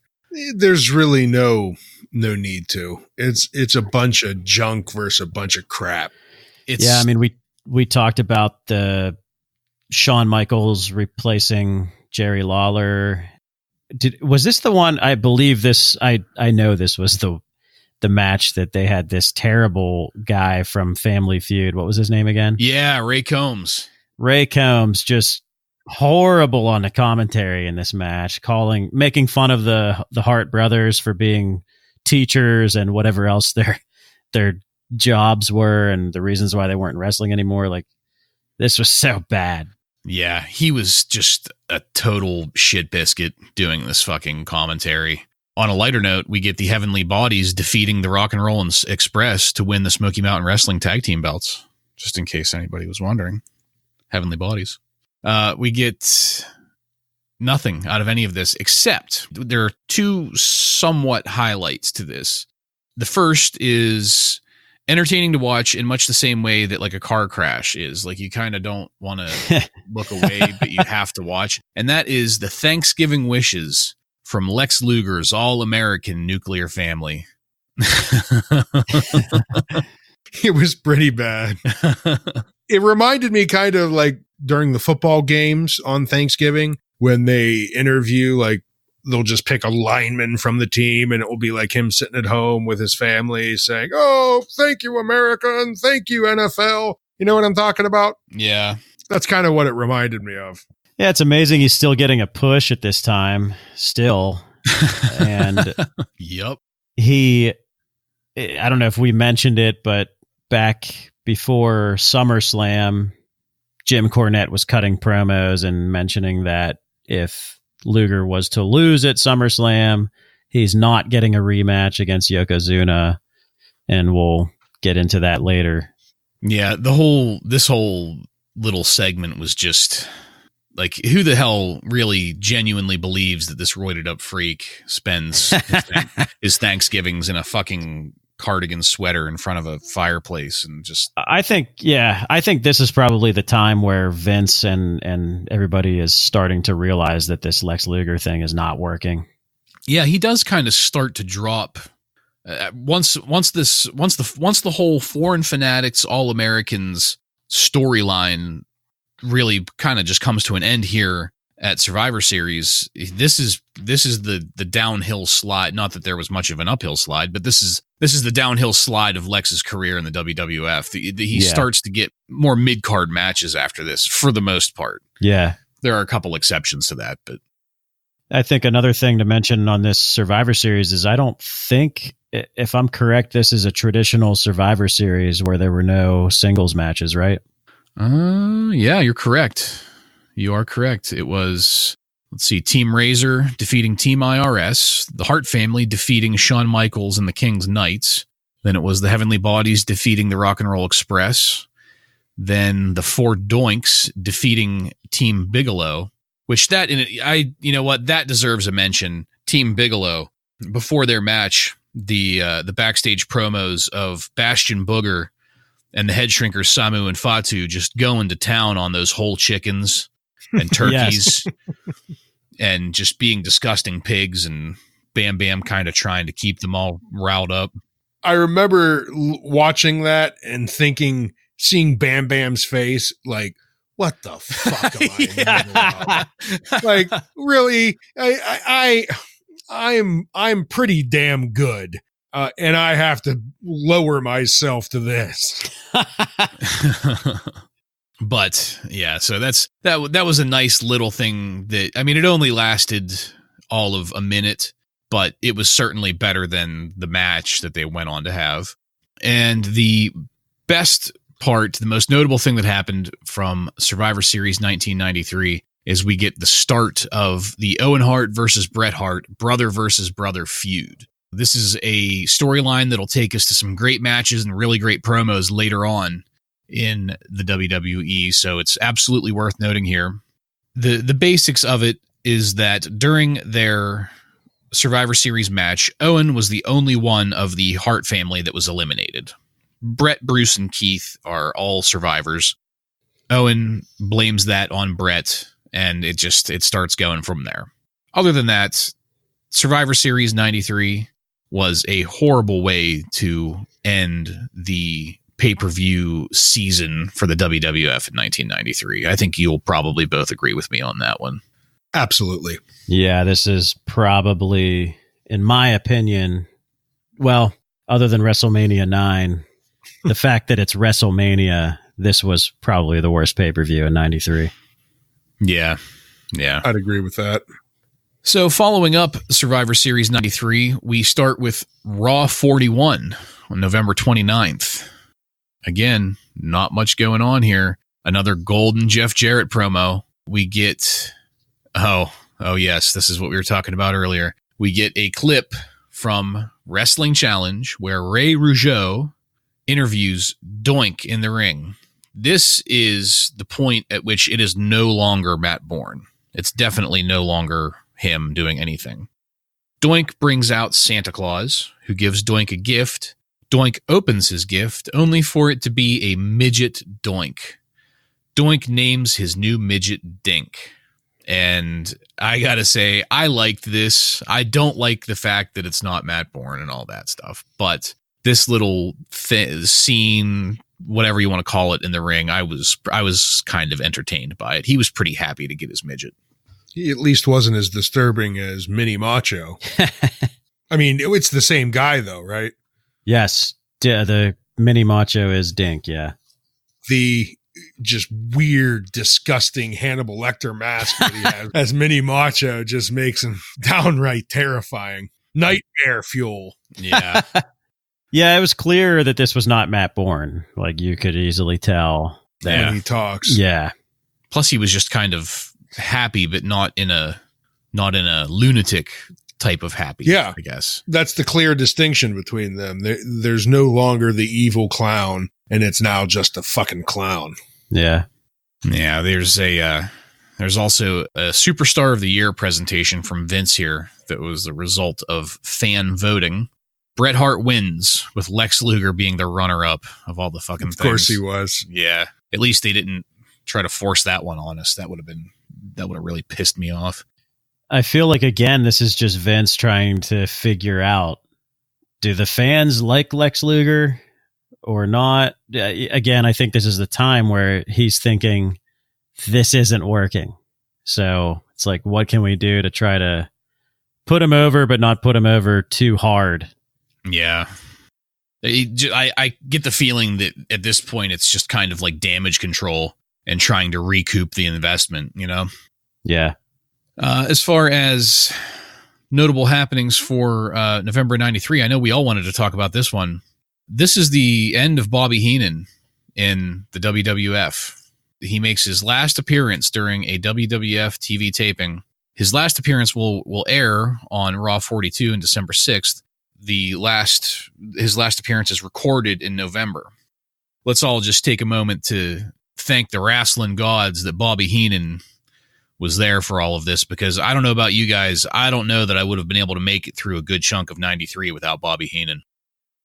there's really no need to. It's a bunch of junk versus a bunch of crap. Yeah, I mean, we talked about the Shawn Michaels replacing Jerry Lawler. Was this the one? I believe this. I know this was the match that they had this terrible guy from Family Feud. What was his name again? Yeah, Ray Combs. Ray Combs just horrible on the commentary in this match, making fun of the Hart brothers for being teachers and whatever else their jobs were and the reasons why they weren't wrestling anymore. Like, this was so bad. Yeah, he was just a total shit biscuit doing this fucking commentary. On a lighter note, we get the Heavenly Bodies defeating the Rock and Roll Express to win the Smoky Mountain Wrestling Tag Team belts, just in case anybody was wondering. Heavenly Bodies. We get nothing out of any of this, except there are two somewhat highlights to this. The first is entertaining to watch in much the same way that like a car crash is. Like, you kind of don't want to look away, but you have to watch. And that is the Thanksgiving wishes from Lex Luger's All-American Nuclear Family. It was pretty bad. It reminded me kind of like during the football games on Thanksgiving when they interview, like, they'll just pick a lineman from the team and it will be like him sitting at home with his family saying, "Oh, thank you, America, and thank you, NFL." You know what I'm talking about? Yeah. That's kind of what it reminded me of. Yeah, it's amazing he's still getting a push at this time, still. And Yep. I don't know if we mentioned it, but back before SummerSlam, Jim Cornette was cutting promos and mentioning that if Luger was to lose at SummerSlam, he's not getting a rematch against Yokozuna, and we'll get into that later. Yeah, this whole little segment was just like, who the hell really genuinely believes that this roided up freak spends his Thanksgivings in a fucking cardigan sweater in front of a fireplace? And just, I think this is probably the time where Vince and everybody is starting to realize that this Lex Luger thing is not working. Yeah, he does kind of start to drop once the whole Foreign Fanatics All Americans storyline really kind of just comes to an end here at Survivor Series. This is the downhill slide. Not that there was much of an uphill slide, but this is the downhill slide of Lex's career in the WWF. He starts to get more mid-card matches after this, for the most part. Yeah. There are a couple exceptions to that, but I think another thing to mention on this Survivor Series is I don't think, if I'm correct, this is a traditional Survivor Series where there were no singles matches, right? Yeah, you're correct. You are correct. It was, let's see, Team Razor defeating Team IRS, the Hart family defeating Shawn Michaels and the King's Knights. Then it was the Heavenly Bodies defeating the Rock and Roll Express. Then the Four Doinks defeating Team Bigelow, which that deserves a mention. Team Bigelow, before their match, the backstage promos of Bastion Booger and the head shrinkers Samu and Fatu just going to town on those whole chickens and turkeys and just being disgusting pigs, and Bam Bam kind of trying to keep them all riled up. I remember watching that and seeing Bam Bam's face, like, what the fuck am I in the middle of? Like, really? I'm pretty damn good. And I have to lower myself to this. But yeah, so that was a nice little thing that, I mean, it only lasted all of a minute, but it was certainly better than the match that they went on to have. And the best part, the most notable thing that happened from Survivor Series 1993 is we get the start of the Owen Hart versus Bret Hart brother versus brother feud. This is a storyline that'll take us to some great matches and really great promos later on in the WWE, so it's absolutely worth noting here. The basics of it is that during their Survivor Series match, Owen was the only one of the Hart family that was eliminated. Bret, Bruce, and Keith are all survivors. Owen blames that on Bret, and it starts going from there. Other than that, Survivor Series 93 was a horrible way to end the pay-per-view season for the WWF in 1993. I think you'll probably both agree with me on that one. Absolutely. Yeah, this is probably, in my opinion, well, other than WrestleMania 9, the fact that it's WrestleMania, this was probably the worst pay-per-view in 93. Yeah. Yeah. I'd agree with that. So following up Survivor Series 93, we start with Raw 41 on November 29th. Again, not much going on here. Another golden Jeff Jarrett promo. We get, oh yes, this is what we were talking about earlier. We get a clip from Wrestling Challenge where Ray Rougeau interviews Doink in the ring. This is the point at which it is no longer Matt Bourne. It's definitely no longer him doing anything. Doink brings out Santa Claus, who gives Doink a gift. Doink opens his gift, only for it to be a midget Doink. Doink names his new midget Dink. And I gotta say, I liked this. I don't like the fact that it's not Matt Bourne and all that stuff, but this little scene, whatever you want to call it, in the ring, I was kind of entertained by it. He was pretty happy to get his midget. He at least wasn't as disturbing as Mini Macho. I mean, it's the same guy, though, right? Yes. The Mini Macho is Dink, yeah. The just weird, disgusting Hannibal Lecter mask that he has as Mini Macho just makes him downright terrifying. Nightmare fuel. Yeah. Yeah, it was clear that this was not Matt Bourne. Like, you could easily tell. When he talks. Yeah. Plus, he was just kind of happy, but not in a lunatic type of happy. Yeah, I guess that's the clear distinction between them. There's no longer the evil clown, and it's now just a fucking clown. Yeah. Yeah. There's also a Superstar of the Year presentation from Vince here that was the result of fan voting. Bret Hart wins, with Lex Luger being the runner-up of all the fucking things. Of course he was. Yeah. At least they didn't try to force that one on us. That would have really pissed me off. I feel like, again, this is just Vince trying to figure out, do the fans like Lex Luger or not? Again, I think this is the time where he's thinking, this isn't working. So it's like, what can we do to try to put him over, but not put him over too hard? Yeah. I get the feeling that at this point it's just kind of like damage control and trying to recoup the investment, you know? Yeah. As far as notable happenings for November 93, I know we all wanted to talk about this one. This is the end of Bobby Heenan in the WWF. He makes his last appearance during a WWF TV taping. His last appearance will air on Raw 42 on December 6th. His last appearance is recorded in November. Let's all just take a moment to thank the wrestling gods that Bobby Heenan was there for all of this, because I don't know about you guys. I don't know that I would have been able to make it through a good chunk of 93 without Bobby Heenan.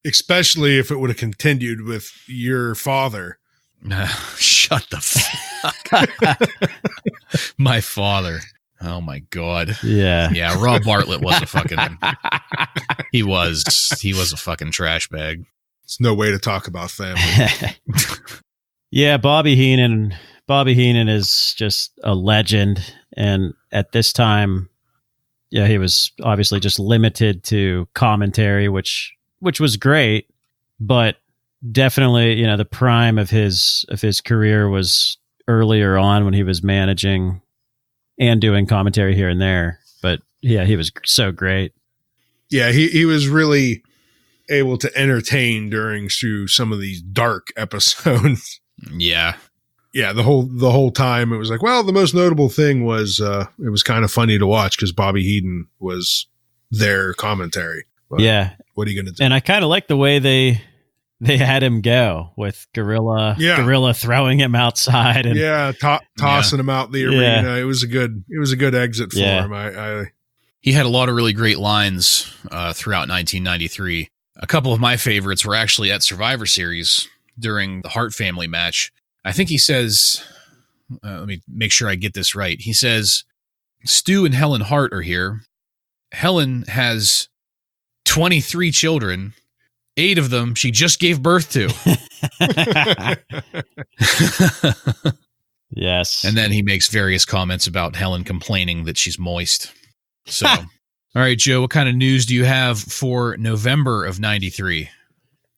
Especially if it would have continued with your father. Shut the fuck. My father. Oh my God. Yeah. Yeah. Rob Bartlett was a fucking, he was a fucking trash bag. It's no way to talk about family. Yeah. Bobby Heenan is just a legend. And at this time, yeah, he was obviously just limited to commentary, which was great, but definitely, the prime of his career was earlier on when he was managing and doing commentary here and there. But yeah, he was so great. Yeah, he was really able to entertain through some of these dark episodes. Yeah. Yeah, the whole time it was like, well, the most notable thing was it was kind of funny to watch because Bobby Heenan was their commentary. But yeah. What are you going to do? And I kind of like the way they had him go with Gorilla throwing him outside and tossing him out the arena. It was a good exit for him. He had a lot of really great lines throughout 1993. A couple of my favorites were actually at Survivor Series during the Hart family match. I think he says, let me make sure I get this right. He says, Stu and Helen Hart are here. Helen has 23 children. 8 of them she just gave birth to. Yes. And then he makes various comments about Helen complaining that she's moist. So, all right, Joe, what kind of news do you have for November of 93?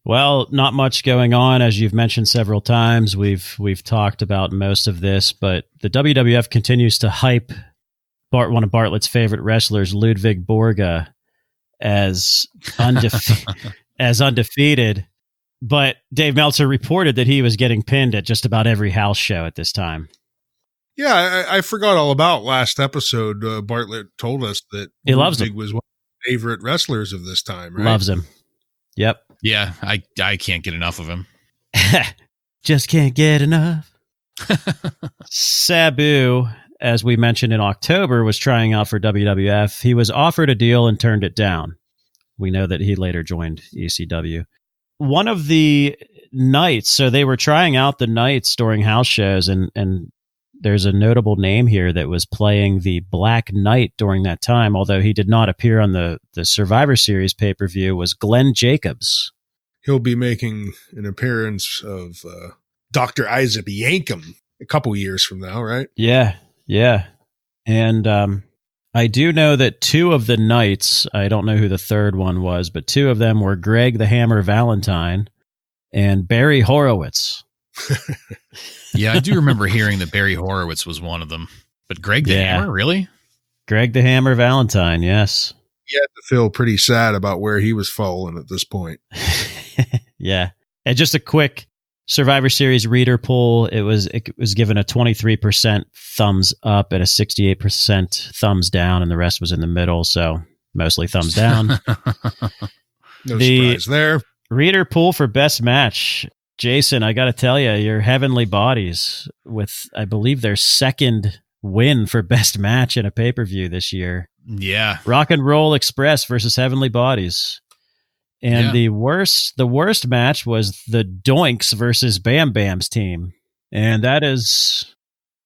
Well, not much going on, as you've mentioned several times. We've talked about most of this, but the WWF continues to hype one of Bartlett's favorite wrestlers, Ludwig Borga, as undefeated. But Dave Meltzer reported that he was getting pinned at just about every house show at this time. Yeah, I forgot all about last episode. Bartlett told us that He loves Ludwig him. was one of his favorite wrestlers of this time, right? Loves him. Yep. Yeah, I can't get enough of him. Just can't get enough. Sabu, as we mentioned in October, was trying out for WWF. He was offered a deal and turned it down. We know that he later joined ECW. One of the nights, so they were trying out the nights during house shows, and there's a notable name here that was playing the Black Knight during that time, although he did not appear on the Survivor Series pay-per-view, was Glenn Jacobs. He'll be making an appearance of Dr. Isaac Yankem a couple years from now, right? Yeah. And I do know that two of the knights, I don't know who the third one was, but two of them were Greg the Hammer Valentine and Barry Horowitz. Yeah, I do remember hearing that Barry Horowitz was one of them. But Greg the Hammer, really? Greg the Hammer Valentine, yes. He had to feel pretty sad about where he was falling at this point. Yeah. And just a quick Survivor Series reader poll. It was given a 23% thumbs up and a 68% thumbs down, and the rest was in the middle, so mostly thumbs down. No surprise there. Reader pool for best match. Jason, I got to tell you, your Heavenly Bodies with, I believe, their second win for best match in a pay-per-view this year. Yeah. Rock and Roll Express versus Heavenly Bodies. And the worst match was the Doinks versus Bam Bam's team. And that was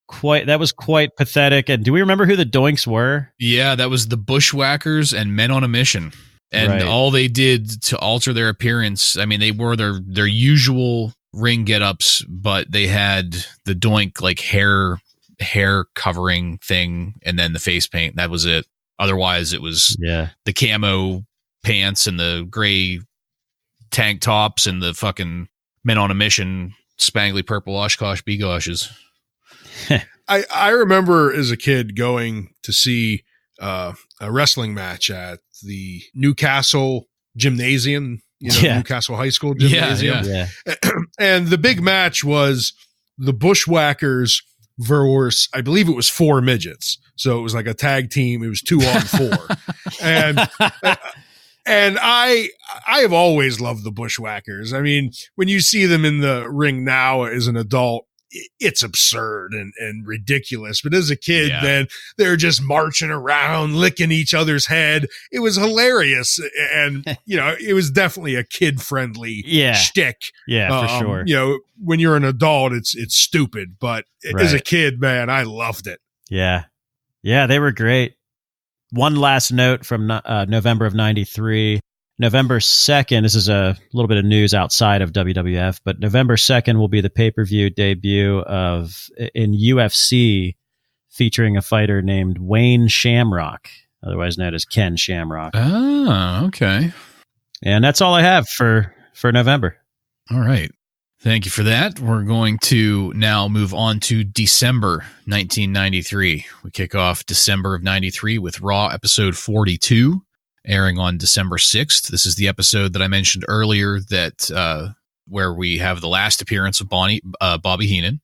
quite pathetic. And do we remember who the Doinks were? Yeah, that was the Bushwhackers and Men on a Mission. And all they did to alter their appearance, I mean, they wore their usual ring get-ups, but they had the Doink like hair covering thing and then the face paint. That was it. Otherwise, it was the camo pants and the gray tank tops and the fucking Men on a Mission spangly purple Oshkosh Bigoshes. I remember as a kid going to see a wrestling match at the Newcastle Gymnasium, Newcastle High School Gymnasium. Yeah. And the big match was the Bushwhackers versus, I believe it was 4 midgets. So it was like a tag team. It was 2-on-4. And I have always loved the Bushwhackers. I mean, when you see them in the ring now as an adult, it's absurd and ridiculous. But as a kid, then they're just marching around, licking each other's head. It was hilarious. And, it was definitely a kid-friendly shtick. Yeah, for sure. When you're an adult, it's stupid. But as a kid, man, I loved it. Yeah. Yeah, they were great. One last note from November of 93. November 2nd, this is a little bit of news outside of WWF, but November 2nd will be the pay-per-view debut in UFC featuring a fighter named Wayne Shamrock, otherwise known as Ken Shamrock. Oh, okay. And that's all I have for November. All right. Thank you for that. We're going to now move on to December 1993. We kick off December of 93 with Raw episode 42, airing on December 6th. This is the episode that I mentioned earlier that where we have the last appearance of Bobby Heenan.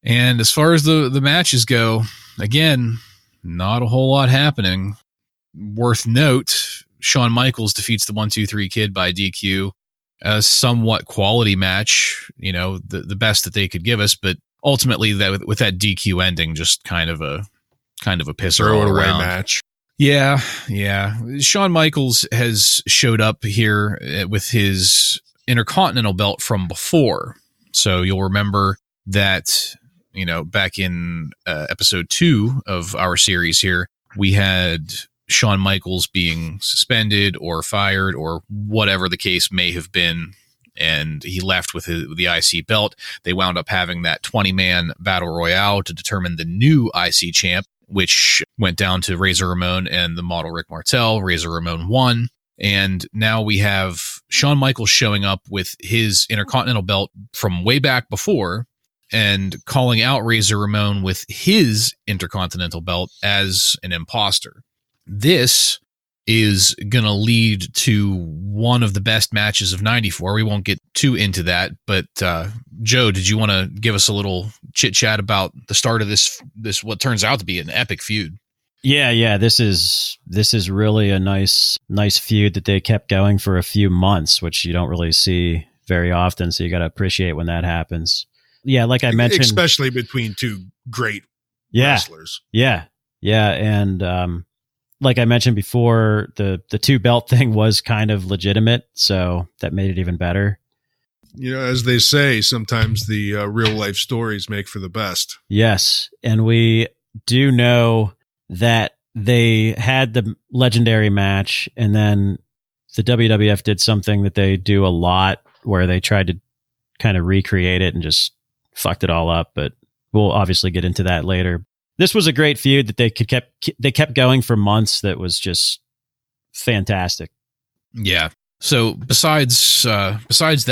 And as far as the matches go, again, not a whole lot happening. Worth note, Shawn Michaels defeats the 1-2-3 Kid by DQ. A somewhat quality match, the best that they could give us, but ultimately with that DQ ending, just kind of a pisser all around match. Yeah. Shawn Michaels has showed up here with his Intercontinental belt from before. So you'll remember that, back in episode 2 of our series here, we had Shawn Michaels being suspended or fired or whatever the case may have been, and he left with the IC belt. They wound up having that 20-man battle royale to determine the new IC champ, which went down to Razor Ramon and the model Rick Martel. Razor Ramon won, and now we have Shawn Michaels showing up with his Intercontinental belt from way back before and calling out Razor Ramon with his Intercontinental belt as an imposter. This is going to lead to one of the best matches of 94. We won't get too into that, but Joe, did you want to give us a little chit chat about the start of this what turns out to be an epic feud? Yeah. This is really a nice feud that they kept going for a few months, which you don't really see very often. So you got to appreciate when that happens. Yeah, like I mentioned, especially between two great wrestlers. Yeah, and like I mentioned before, the two belt thing was kind of legitimate, so that made it even better. You know, as they say, sometimes the real life stories make for the best. Yes, and we do know that they had the legendary match, and then the WWF did something that they do a lot, where they tried to kind of recreate it and just fucked it all up. But we'll obviously get into that later. This was a great feud that they kept going for months. That was just fantastic. Yeah. So besides that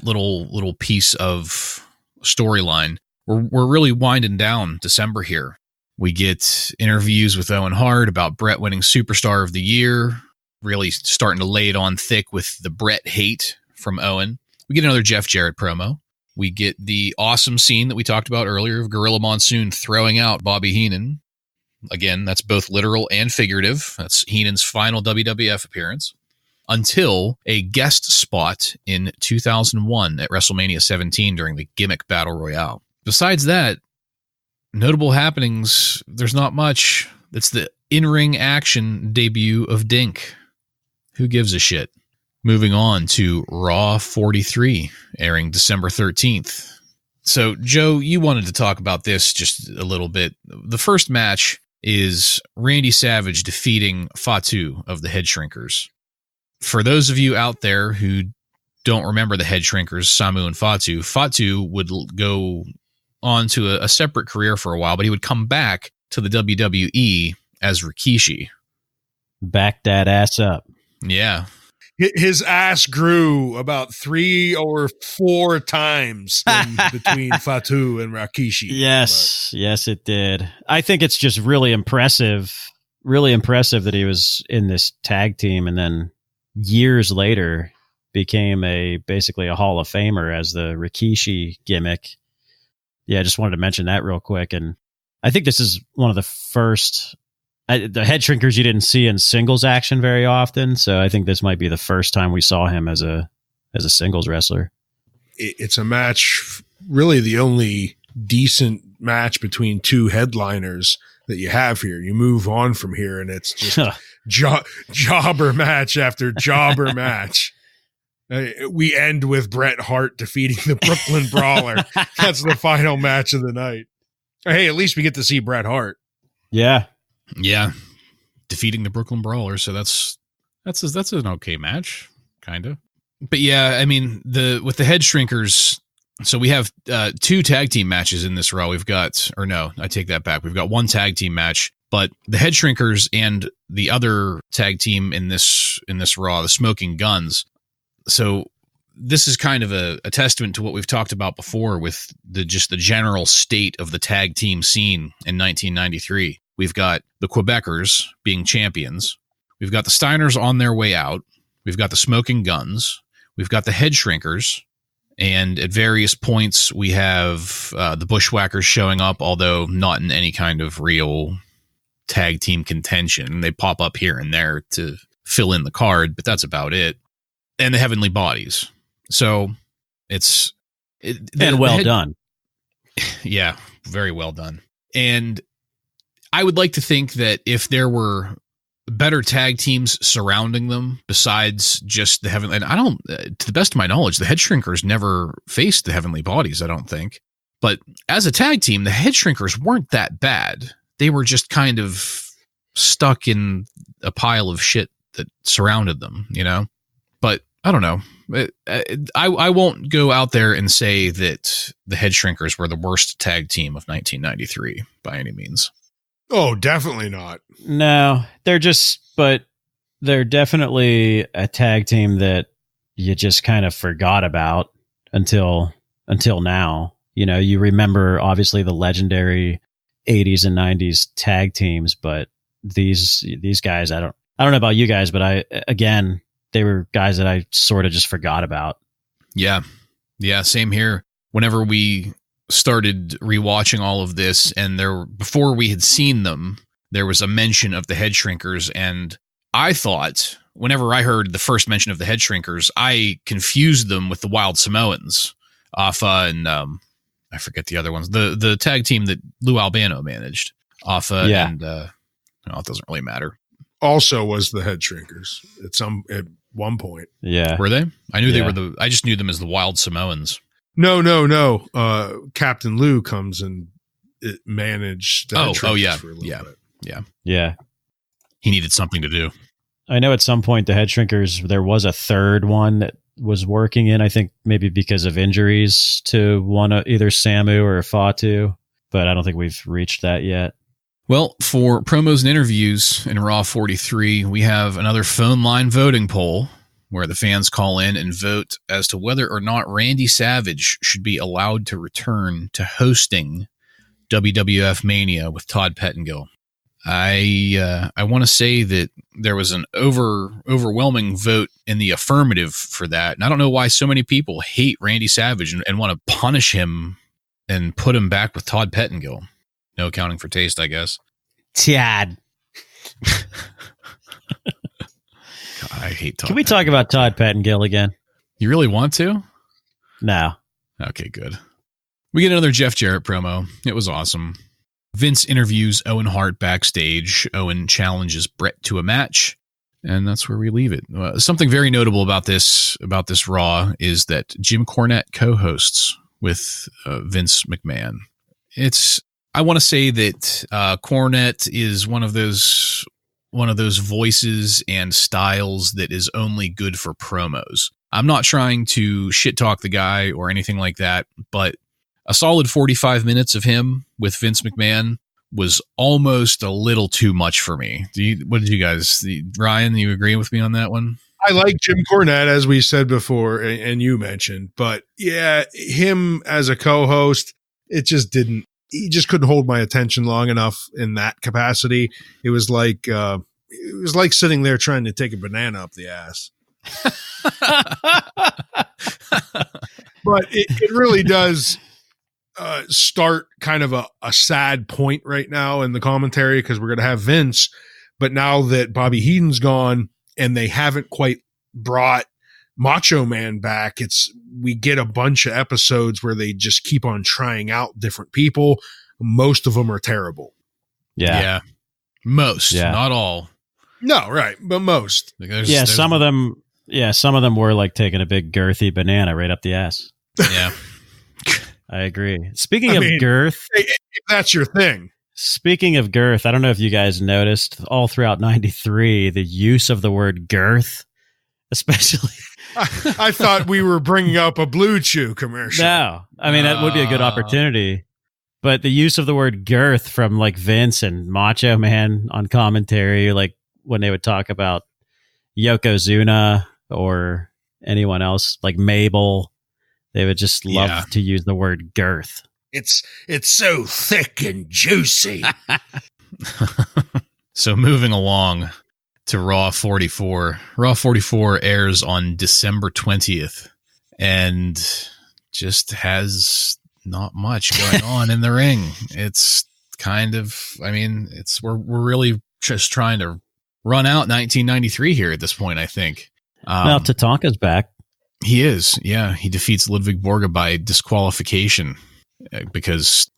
little piece of storyline, we're really winding down December here. We get interviews with Owen Hart about Bret winning Superstar of the Year, really starting to lay it on thick with the Bret hate from Owen. We get another Jeff Jarrett promo. We get the awesome scene that we talked about earlier of Gorilla Monsoon throwing out Bobby Heenan. Again, that's both literal and figurative. That's Heenan's final WWF appearance. Until a guest spot in 2001 at WrestleMania 17 during the Gimmick Battle Royale. Besides that, notable happenings, there's not much. It's the in-ring action debut of Dink. Who gives a shit? Moving on to Raw 43, airing December 13th. So, Joe, you wanted to talk about this just a little bit. The first match is Randy Savage defeating Fatu of the Head Shrinkers. For those of you out there who don't remember the Head Shrinkers, Samu and Fatu would go on to a separate career for a while, but he would come back to the WWE as Rikishi. Back that ass up. Yeah. His ass grew about 3 or 4 times in between Fatu and Rikishi. Yes, it did. I think it's just really impressive that he was in this tag team and then years later became basically a Hall of Famer as the Rikishi gimmick. Yeah, I just wanted to mention that real quick. And I think this is one of the first... the Head Shrinkers you didn't see in singles action very often, so I think this might be the first time we saw him as a singles wrestler. It's a match, really the only decent match between two headliners that you have here. You move on from here, and it's just jobber match after jobber match. We end with Bret Hart defeating the Brooklyn Brawler. That's the final match of the night. Hey, at least we get to see Bret Hart. Yeah. Yeah, defeating the Brooklyn Brawler. So that's an okay match, kind of. But yeah, I mean with the Head Shrinkers. So we have 2 tag team matches in this Raw. We've got I take that back. We've got 1 tag team match, but the Head Shrinkers and the other tag team in this Raw, the Smoking Guns. So this is kind of a testament to what we've talked about before with the general state of the tag team scene in 1993. We've got the Quebecers being champions. We've got the Steiners on their way out. We've got the Smoking Guns. We've got the Head Shrinkers. And at various points, we have the Bushwhackers showing up, although not in any kind of real tag team contention. They pop up here and there to fill in the card, but that's about it. And the Heavenly Bodies. So well done. Yeah, very well done. And I would like to think that if there were better tag teams surrounding them besides just the Heavenly, and I don't, to the best of my knowledge, the Head Shrinkers never faced the Heavenly Bodies, I don't think. But as a tag team, the Head Shrinkers weren't that bad. They were just kind of stuck in a pile of shit that surrounded them, But I don't know. I won't go out there and say that the Head Shrinkers were the worst tag team of 1993 by any means. Oh, definitely not. No, they're just, but they're definitely a tag team that you just kind of forgot about until now. You know, you remember obviously the legendary 80s and 90s tag teams, but these guys, I don't know about you guys, but they were guys that I sort of just forgot about. Yeah. Yeah, same here. Whenever we started rewatching all of this, and before we had seen them, there was a mention of the Head Shrinkers, and I thought, whenever I heard the first mention of the Head Shrinkers, I confused them with the Wild Samoans, Afa and I forget the other ones. The tag team that Lou Albano managed, Afa and it doesn't really matter. Also was the Head Shrinkers at one point. Yeah, were they? I knew they were I just knew them as the Wild Samoans. No. Captain Lou comes and managed the Head Shrinkers for a little bit. Yeah. He needed something to do. I know at some point the Head Shrinkers, there was a third one that was working in, I think maybe because of injuries to one of either Samu or Fatu, but I don't think we've reached that yet. Well, for promos and interviews in Raw 43, we have another phone line voting poll where the fans call in and vote as to whether or not Randy Savage should be allowed to return to hosting WWF Mania with Todd Pettengill. I want to say that there was an overwhelming vote in the affirmative for that. And I don't know why so many people hate Randy Savage and want to punish him and put him back with Todd Pettengill. No accounting for taste, I guess. Tad. I hate Todd. Can we talk about Todd Pettengill again? You really want to? No. Okay, good. We get another Jeff Jarrett promo. It was awesome. Vince interviews Owen Hart backstage. Owen challenges Brett to a match, and that's where we leave it. Something very notable about this Raw is that Jim Cornette co-hosts with Vince McMahon. I want to say that Cornette is one of those voices and styles that is only good for promos. I'm not trying to shit talk the guy or anything like that, but a solid 45 minutes of him with Vince McMahon was almost a little too much for me. What did you guys, Ryan, you agree with me on that one? I like Jim Cornette, as we said before, and you mentioned, but yeah, him as a co-host, he just couldn't hold my attention long enough in that capacity. It was like sitting there trying to take a banana up the ass. But it really does start kind of a sad point right now in the commentary, because we're going to have Vince, but now that Bobby Heenan's gone and they haven't quite brought Macho Man back, we get a bunch of episodes where they just keep on trying out different people. Most of them are terrible. Yeah. Most, not all. No, right, but most. There's some of them. Yeah, some of them were like taking a big girthy banana right up the ass. Yeah. I agree. Speaking of girth, if that's your thing. Speaking of girth, I don't know if you guys noticed all throughout 93, the use of the word girth, especially. I thought we were bringing up a Blue Chew commercial. No, I mean, that would be a good opportunity. But the use of the word girth from like Vince and Macho Man on commentary, like when they would talk about Yokozuna or anyone else, like Mabel, they would just love to use the word girth. It's so thick and juicy. So moving along to Raw 44. Raw 44 airs on December 20th and just has not much going on in the ring. It's kind of, we're really just trying to run out 1993 here at this point, I think. Now Tatanka's back. He is, yeah. He defeats Ludwig Borga by disqualification because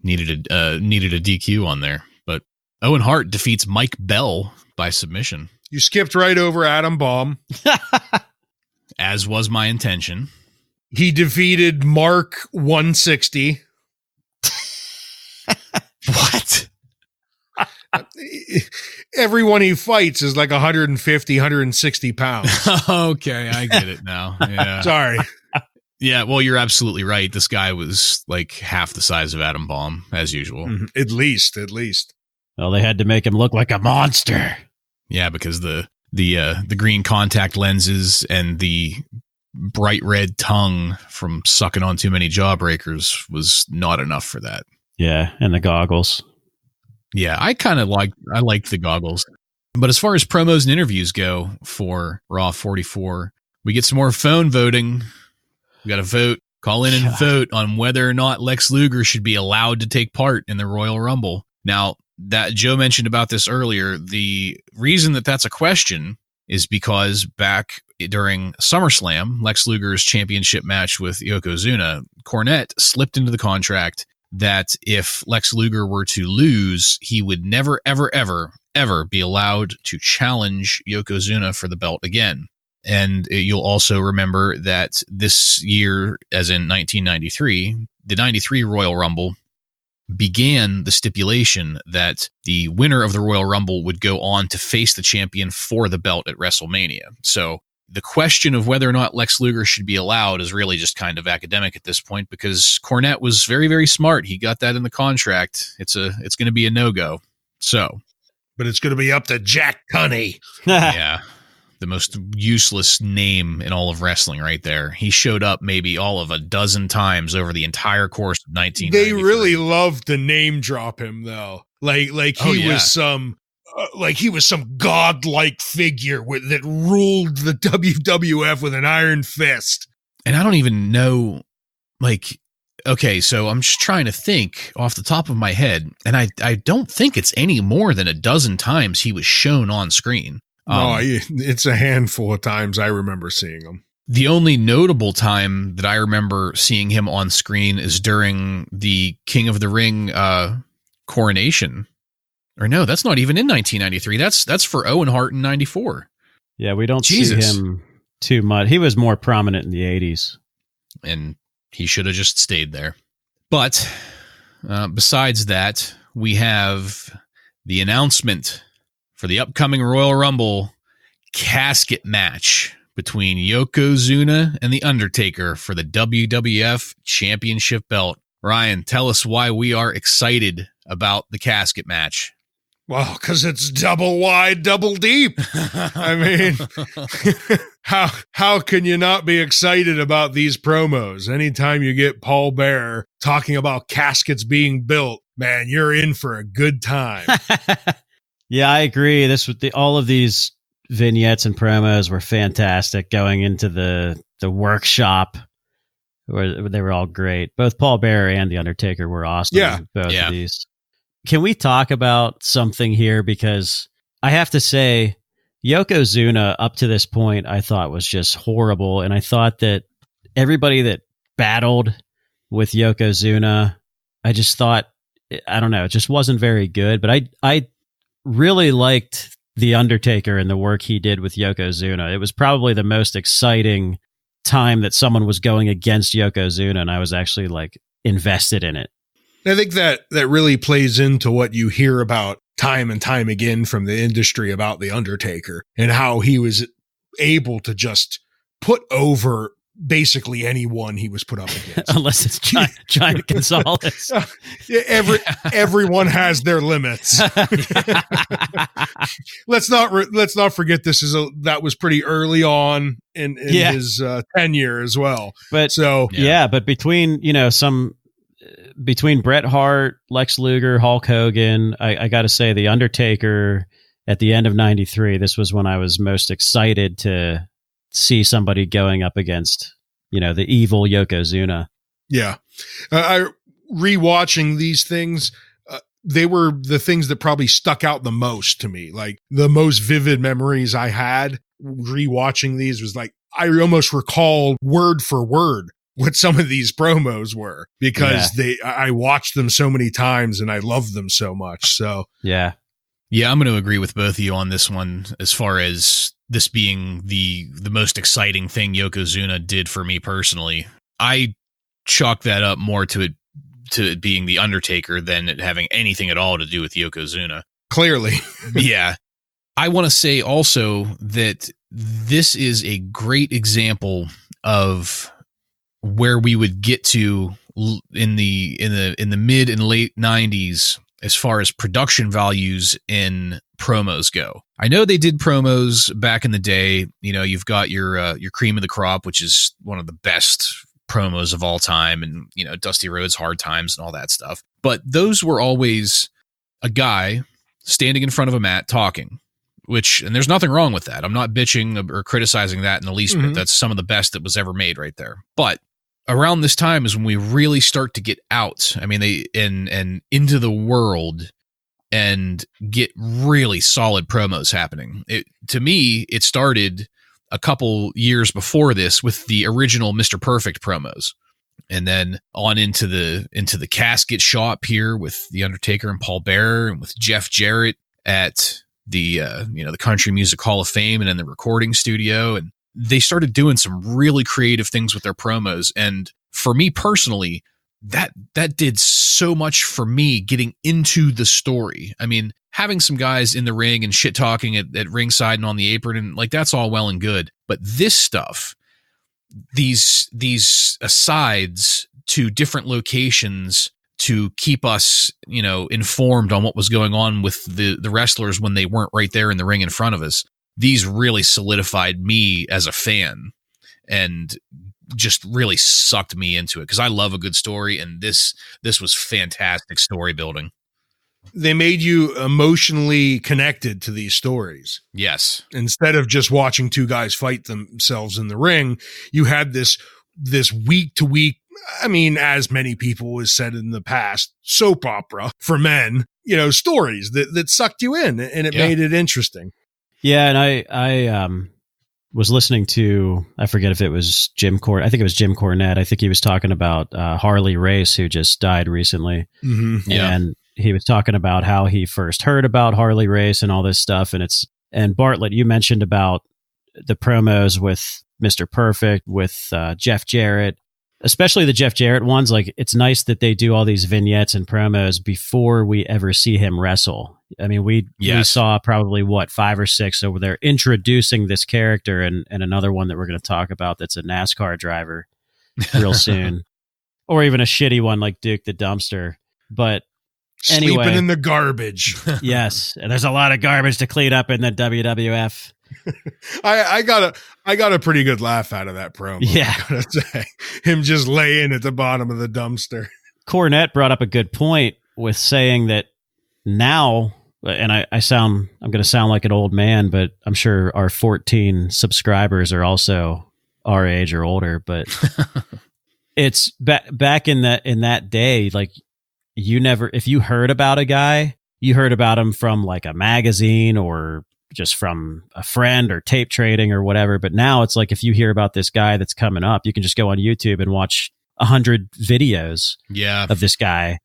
needed a DQ on there. But Owen Hart defeats Mike Bell by submission. You skipped right over Adam Baum. As was my intention. He defeated Mark 160. What? Everyone he fights is like 150, 160 pounds. Okay, I get it now. Yeah. Sorry. Yeah, well, you're absolutely right. This guy was like half the size of Adam Baum, as usual. Mm-hmm. At least. Well, they had to make him look like a monster. Yeah, because the the green contact lenses and the bright red tongue from sucking on too many jawbreakers was not enough for that. Yeah, and the goggles. Yeah, I liked the goggles. But as far as promos and interviews go for Raw 44, we get some more phone voting. We got to vote, call in and vote on whether or not Lex Luger should be allowed to take part in the Royal Rumble. Now, that Joe mentioned about this earlier, the reason that that's a question is because back during SummerSlam, Lex Luger's championship match with Yokozuna, Cornette slipped into the contract that if Lex Luger were to lose, he would never, ever, ever, ever be allowed to challenge Yokozuna for the belt again. And you'll also remember that this year, as in 1993, the 93 Royal Rumble began the stipulation that the winner of the Royal Rumble would go on to face the champion for the belt at WrestleMania. So the question of whether or not Lex Luger should be allowed is really just kind of academic at this point, because Cornette was very, very smart. He got that in the contract. It's going to be a no-go. So, but it's going to be up to Jack Tunney. Yeah. The most useless name in all of wrestling right there. He showed up maybe all of a dozen times over the entire course of 1993. They really loved to name drop him though. Like he was some godlike figure that ruled the WWF with an iron fist. And I don't even know, okay, so I'm just trying to think off the top of my head, and I don't think it's any more than a dozen times he was shown on screen. It's a handful of times I remember seeing him. The only notable time that I remember seeing him on screen is during the King of the Ring coronation. Or no, that's not even in 1993. That's for Owen Hart in 94. Yeah, we don't see him too much. He was more prominent in the 80s. And he should have just stayed there. But besides that, we have the announcement for the upcoming Royal Rumble casket match between Yokozuna and The Undertaker for the WWF Championship belt. Ryan, tell us why we are excited about the casket match. Well, because it's double wide, double deep. I mean, how can you not be excited about these promos? Anytime you get Paul Bearer talking about caskets being built, man, you're in for a good time. Yeah, I agree. All of these vignettes and promos were fantastic going into the workshop where they were all great. Both Paul Bearer and The Undertaker were awesome. Yeah. Both of these. Can we talk about something here? Because I have to say, Yokozuna up to this point, I thought was just horrible. And I thought that everybody that battled with Yokozuna, I just thought, I don't know, it just wasn't very good. But I really liked The Undertaker and the work he did with Yokozuna. It was probably the most exciting time that someone was going against Yokozuna, and I was actually invested in it. I think that really plays into what you hear about time and time again from the industry about The Undertaker and how he was able to just put over basically anyone he was put up against. Unless it's Giant Gonzalez. Everyone has their limits. Let's not forget that was pretty early on in his tenure as well. But but between Bret Hart, Lex Luger, Hulk Hogan, I got to say The Undertaker at the end of 93, this was when I was most excited to see somebody going up against, the evil Yokozuna. Yeah. I rewatching these things, they were the things that probably stuck out the most to me. Like the most vivid memories I had rewatching these was I almost recalled word for word what some of these promos were because I watched them so many times and I loved them so much. So yeah, I'm going to agree with both of you on this one as far as this being the most exciting thing Yokozuna did for me personally. I chalk that up more to it being The Undertaker than it having anything at all to do with Yokozuna. Clearly. Yeah. I want to say also that this is a great example of where we would get to in the mid and late 90s as far as production values in promos go. I know they did promos back in the day. You know, you've got your cream of the crop, which is one of the best promos of all time, and, you know, Dusty Rhodes Hard Times and all that stuff. But those were always a guy standing in front of a mat talking, and there's nothing wrong with that. I'm not bitching or criticizing that in the least bit. That's some of the best that was ever made right there. But around this time is when we really start to get out. I mean, and into the world and get really solid promos happening. To me, it started a couple years before this with the original Mr. Perfect promos, and then on into the casket shop here with The Undertaker and Paul Bearer, and with Jeff Jarrett at the the Country Music Hall of Fame and in the recording studio. And they started doing some really creative things with their promos. And for me personally, that did so much for me getting into the story. I mean, having some guys in the ring and shit talking at ringside and on the apron, and like, that's all well and good. But this stuff, these asides to different locations to keep us, you know, informed on what was going on with the wrestlers when they weren't right there in the ring in front of us, these really solidified me as a fan and just really sucked me into it, because I love a good story, and this was fantastic story building. They made you emotionally connected to these stories. Yes. Instead of just watching two guys fight themselves in the ring, you had this week to week, I mean, as many people has said in the past, soap opera for men, you know, stories that sucked you in, and it made it interesting. Yeah. And I was listening to, I forget if it was Jim Cornette. I think it was Jim Cornette. I think he was talking about Harley Race, who just died recently. Mm-hmm. Yeah. And he was talking about how he first heard about Harley Race and all this stuff. And Bartlett, you mentioned about the promos with Mr. Perfect, with Jeff Jarrett, especially the Jeff Jarrett ones. Like, it's nice that they do all these vignettes and promos before we ever see him wrestle. I mean, we saw probably 5 or 6 over there introducing this character, and another one that we're going to talk about that's a NASCAR driver real soon, or even a shitty one like Duke the Dumpster. But anyway, sleeping in the garbage. Yes, and there's a lot of garbage to clean up in the WWF. I got a pretty good laugh out of that promo. Yeah, I gotta say, him just laying at the bottom of the dumpster. Cornette brought up a good point with saying that now, and I'm going to sound like an old man, but I'm sure our 14 subscribers are also our age or older. But it's back in that day, like, if you heard about a guy, you heard about him from like a magazine or just from a friend or tape trading or whatever. But now it's like, if you hear about this guy that's coming up, you can just go on YouTube and watch 100 videos of this guy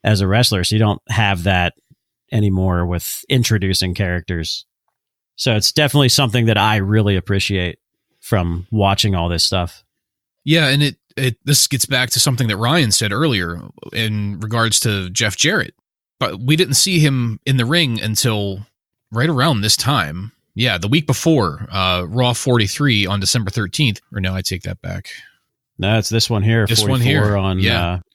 as a wrestler. So you don't have that anymore with introducing characters. So it's definitely something that I really appreciate from watching all this stuff. Yeah, and this gets back to something that Ryan said earlier in regards to Jeff Jarrett. But we didn't see him in the ring until right around this time. Yeah, the week before Raw 43 on December 13th. Or no, I take that back. No, it's this one here. This one here on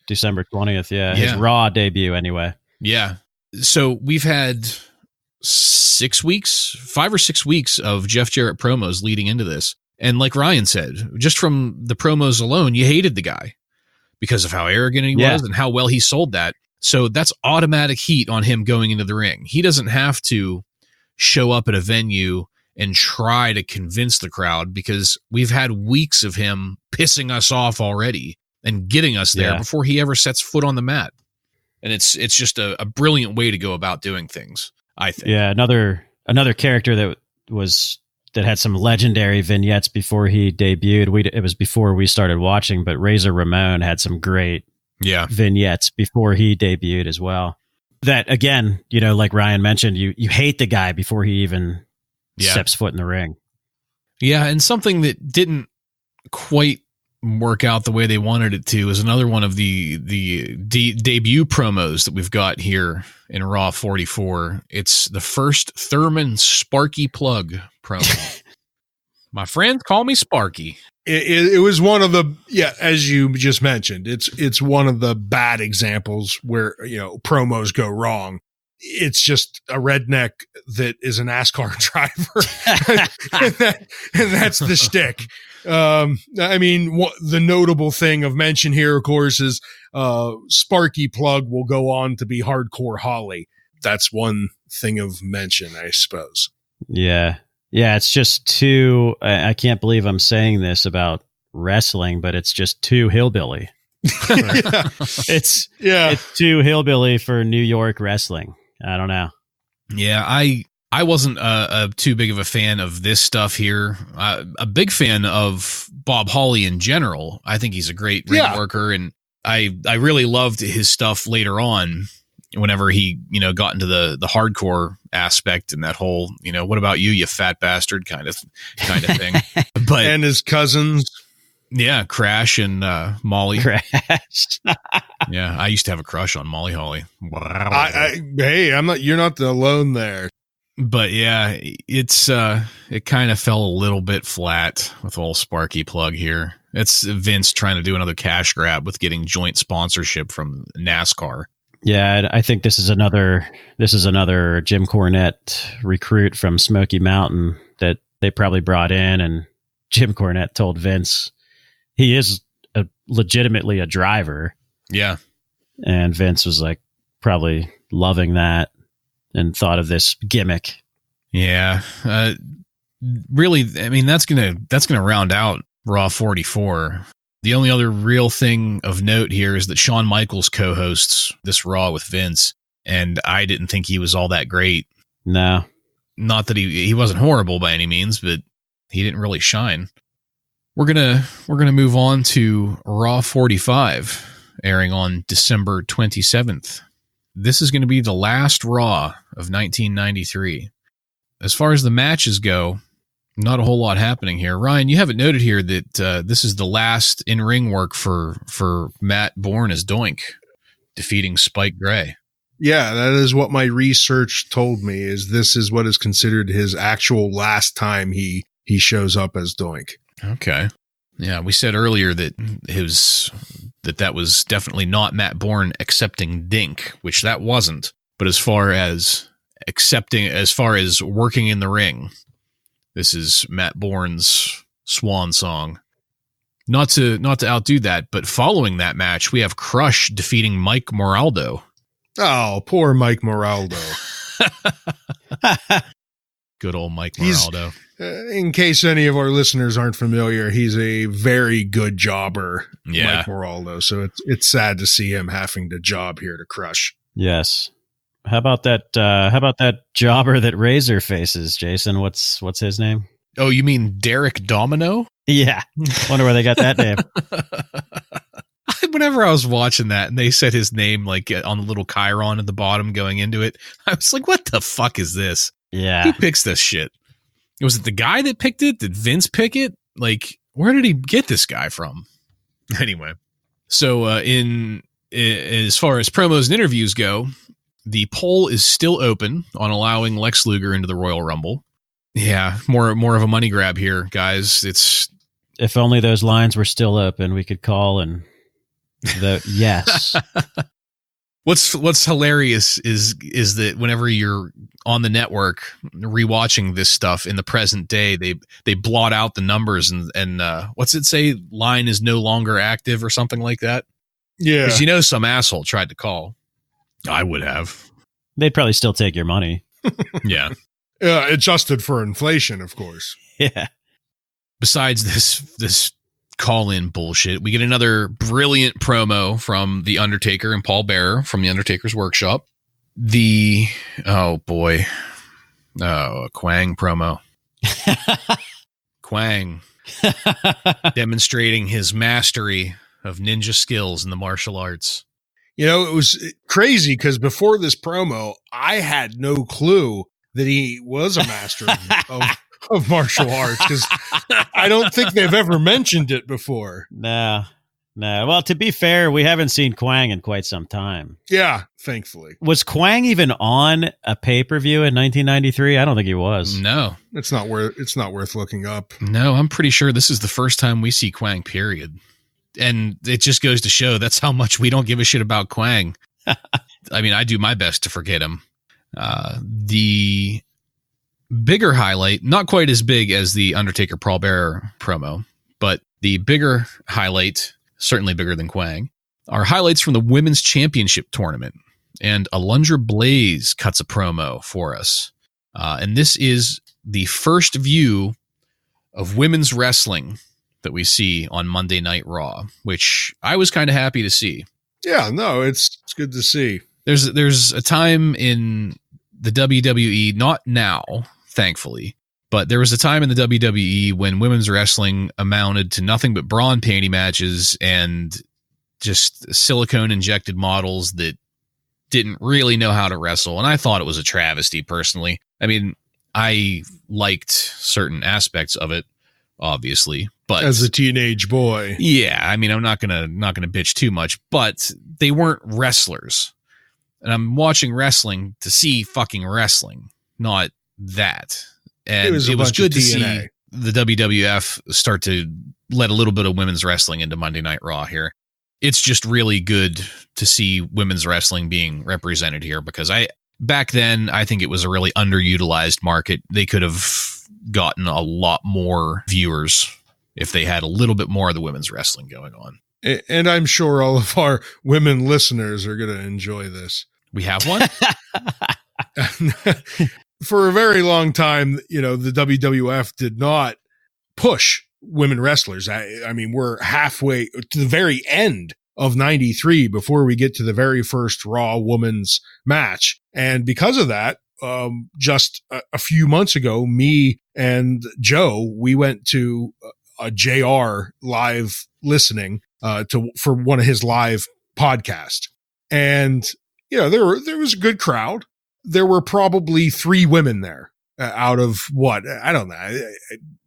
December 20th. Yeah, his Raw debut anyway. Yeah. So we've had 5 or 6 weeks of Jeff Jarrett promos leading into this. And like Ryan said, just from the promos alone, you hated the guy because of how arrogant he was and how well he sold that. So that's automatic heat on him going into the ring. He doesn't have to show up at a venue and try to convince the crowd, because we've had weeks of him pissing us off already and getting us there before he ever sets foot on the mat. And it's just a brilliant way to go about doing things, I think. Yeah, another character that had some legendary vignettes before he debuted. It was before we started watching, but Razor Ramon had some great vignettes before he debuted as well. That, again, you know, like Ryan mentioned, you hate the guy before he even steps foot in the ring. Yeah, and something that didn't quite work out the way they wanted it to is another one of the debut promos that we've got here in Raw 44. It's the first Thurman Sparky Plug promo. My friends call me Sparky. It was one of the, as you just mentioned, it's one of the bad examples where, promos go wrong. It's just a redneck that is a NASCAR driver. and that's the shtick. The notable thing of mention here, of course, is Sparky Plug will go on to be Hardcore Holly. That's one thing of mention, I suppose. Yeah. Yeah, it's just too, I can't believe I'm saying this about wrestling, but it's just too hillbilly. It's too hillbilly for New York wrestling. I don't know. Yeah, I wasn't too big of a fan of this stuff here. A big fan of Bob Holly in general. I think he's a great ring worker, and I really loved his stuff later on whenever he, got into the hardcore aspect and that whole, what about you fat bastard kind of thing. But and his cousins. Yeah, Crash and Molly. Crash. Yeah, I used to have a crush on Molly Holly. You're not alone there. But yeah, it kind of fell a little bit flat with old Sparky Plug here. It's Vince trying to do another cash grab with getting joint sponsorship from NASCAR. Yeah, I think this is another Jim Cornette recruit from Smoky Mountain that they probably brought in, and Jim Cornette told Vince he is legitimately a driver. Yeah. And Vince was like probably loving that and thought of this gimmick. Yeah. Really, that's going to round out Raw 44. The only other real thing of note here is that Shawn Michaels co-hosts this Raw with Vince, and I didn't think he was all that great. No. Not that he wasn't horrible by any means, but he didn't really shine. We're gonna move on to Raw 45, airing on December 27th. This is going to be the last Raw of 1993. As far as the matches go, not a whole lot happening here. Ryan, you have it noted here that this is the last in-ring work for Matt Bourne as Doink, defeating Spike Gray. Yeah, that is what my research told me, is this is what is considered his actual last time he shows up as Doink. Okay. Yeah, we said earlier that that was definitely not Matt Bourne accepting Dink, which that wasn't. But as far as working in the ring, this is Matt Bourne's swan song. Not to outdo that, but following that match, we have Crush defeating Mike Moraldo. Oh, poor Mike Moraldo. Good old Mike Moraldo. In case any of our listeners aren't familiar, he's a very good jobber, yeah. Mike Moraldo. So it's sad to see him having to job here to Crush. Yes. How about that jobber that Razor faces, Jason? What's his name? Oh, you mean Derek Domino? Yeah. Wonder where they got that name. Whenever I was watching that and they said his name like on the little chyron at the bottom going into it, I was like, what the fuck is this? Yeah. Who picks this shit? Was it the guy that picked it? Did Vince pick it? Like, where did he get this guy from? Anyway, so as far as promos and interviews go, the poll is still open on allowing Lex Luger into the Royal Rumble. Yeah, more of a money grab here, guys. It's if only those lines were still open, we could call and yes. What's hilarious is that whenever you're on the network rewatching this stuff in the present day, they blot out the numbers and what's it say? Line is no longer active or something like that. Yeah, because some asshole tried to call. I would have. They'd probably still take your money. Yeah. Adjusted for inflation, of course. Yeah. Besides this call-in bullshit, we get another brilliant promo from The Undertaker and Paul Bearer from The Undertaker's Workshop. Quang promo. Quang demonstrating his mastery of ninja skills in the martial arts. It was crazy because before this promo, I had no clue that he was a master of martial arts, because I don't think they've ever mentioned it before. Nah. No, well, to be fair, we haven't seen Kwang in quite some time. Yeah, thankfully. Was Kwang even on a pay-per-view in 1993? I don't think he was. No. It's not worth looking up. No, I'm pretty sure this is the first time we see Kwang, period. And it just goes to show that's how much we don't give a shit about Kwang. I mean, I do my best to forget him. The bigger highlight, not quite as big as the Undertaker Paul Bearer promo, but the bigger highlight, certainly bigger than Kwang, are highlights from the Women's Championship tournament. And Alundra Blaze cuts a promo for us. And this is the first view of women's wrestling that we see on Monday Night Raw, which I was kind of happy to see. Yeah, no, it's good to see. There's a time in the WWE, not now, thankfully, but there was a time in the WWE when women's wrestling amounted to nothing but bra and panty matches and just silicone injected models that didn't really know how to wrestle. And I thought it was a travesty, personally. I mean, I liked certain aspects of it, obviously, but as a teenage boy, yeah, I mean, I'm not gonna bitch too much, but they weren't wrestlers. And I'm watching wrestling to see fucking wrestling, not that. And it was good to see the WWF start to let a little bit of women's wrestling into Monday Night Raw here. It's just really good to see women's wrestling being represented here, because back then, I think it was a really underutilized market. They could have gotten a lot more viewers if they had a little bit more of the women's wrestling going on. And I'm sure all of our women listeners are going to enjoy this. We have one? For a very long time, the WWF did not push women wrestlers. I mean, we're halfway to the very end of 93 before we get to the very first Raw women's match. And because of that, just a few months ago, me and Joe, we went to a JR live listening for one of his live podcasts. And, there was a good crowd. There were probably 3 women there out of what? I don't know.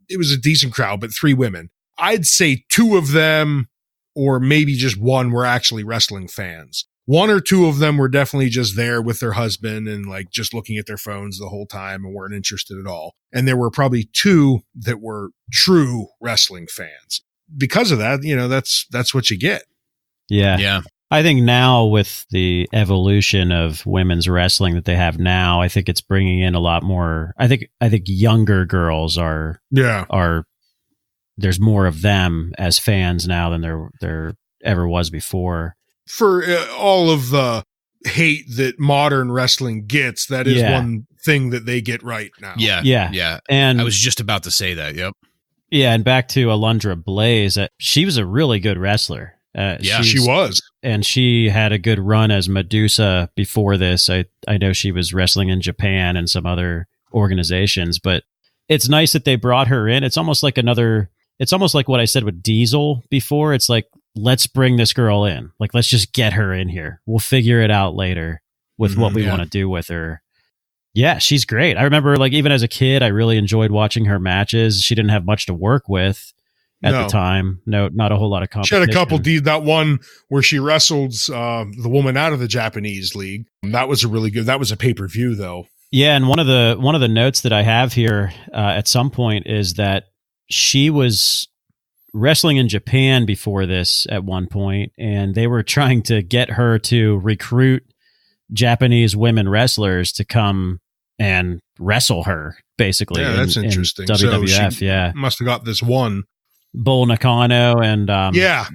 It was a decent crowd, but 3 women. I'd say 2 of them, or maybe just 1, were actually wrestling fans. 1 or 2 of them were definitely just there with their husband and like just looking at their phones the whole time and weren't interested at all. And there were probably 2 that were true wrestling fans. Because of that, that's what you get. Yeah. Yeah. I think now with the evolution of women's wrestling that they have now, I think it's bringing in a lot more. I think younger girls are there's more of them as fans now than there ever was before. For all of the hate that modern wrestling gets, that is one thing that they get right now. Yeah. And I was just about to say that. Yep. Yeah, and back to Alundra Blaze, she was a really good wrestler. She was. And she had a good run as Medusa before this. I know she was wrestling in Japan and some other organizations, but it's nice that they brought her in. It's almost like what I said with Diesel before. It's like, let's bring this girl in. Like, let's just get her in here. We'll figure it out later with what we want to do with her. Yeah, she's great. I remember, like, even as a kid, I really enjoyed watching her matches. She didn't have much to work with at the time. No, not a whole lot of competition. She had a couple. That one where she wrestled the woman out of the Japanese league. That was a pay-per-view though. Yeah, and one of the notes that I have here at some point is that she was wrestling in Japan before this at one point, and they were trying to get her to recruit Japanese women wrestlers to come and wrestle her, basically. Yeah, that's interesting. In WWF, so must have got this one. Bull Nakano and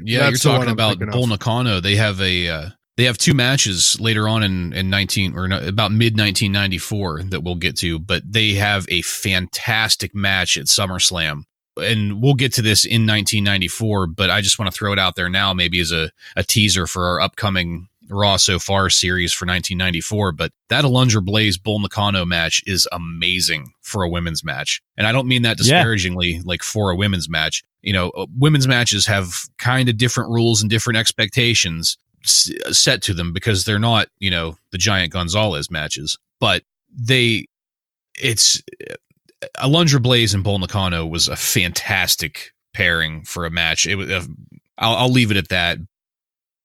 you're talking about Bull Nakano. They have 2 matches later on in about mid 1994 that we'll get to, but they have a fantastic match at SummerSlam. And we'll get to this in 1994, but I just want to throw it out there now, maybe as a teaser for our upcoming Raw So Far series for 1994. But that Alundra Blaze Bull Nakano match is amazing for a women's match. And I don't mean that disparagingly, like for a women's match. Women's matches have kind of different rules and different expectations set to them because they're not, the Giant Gonzalez matches, but Alundra Blaze and Bull Nakano was a fantastic pairing for a match. It was I'll leave it at that.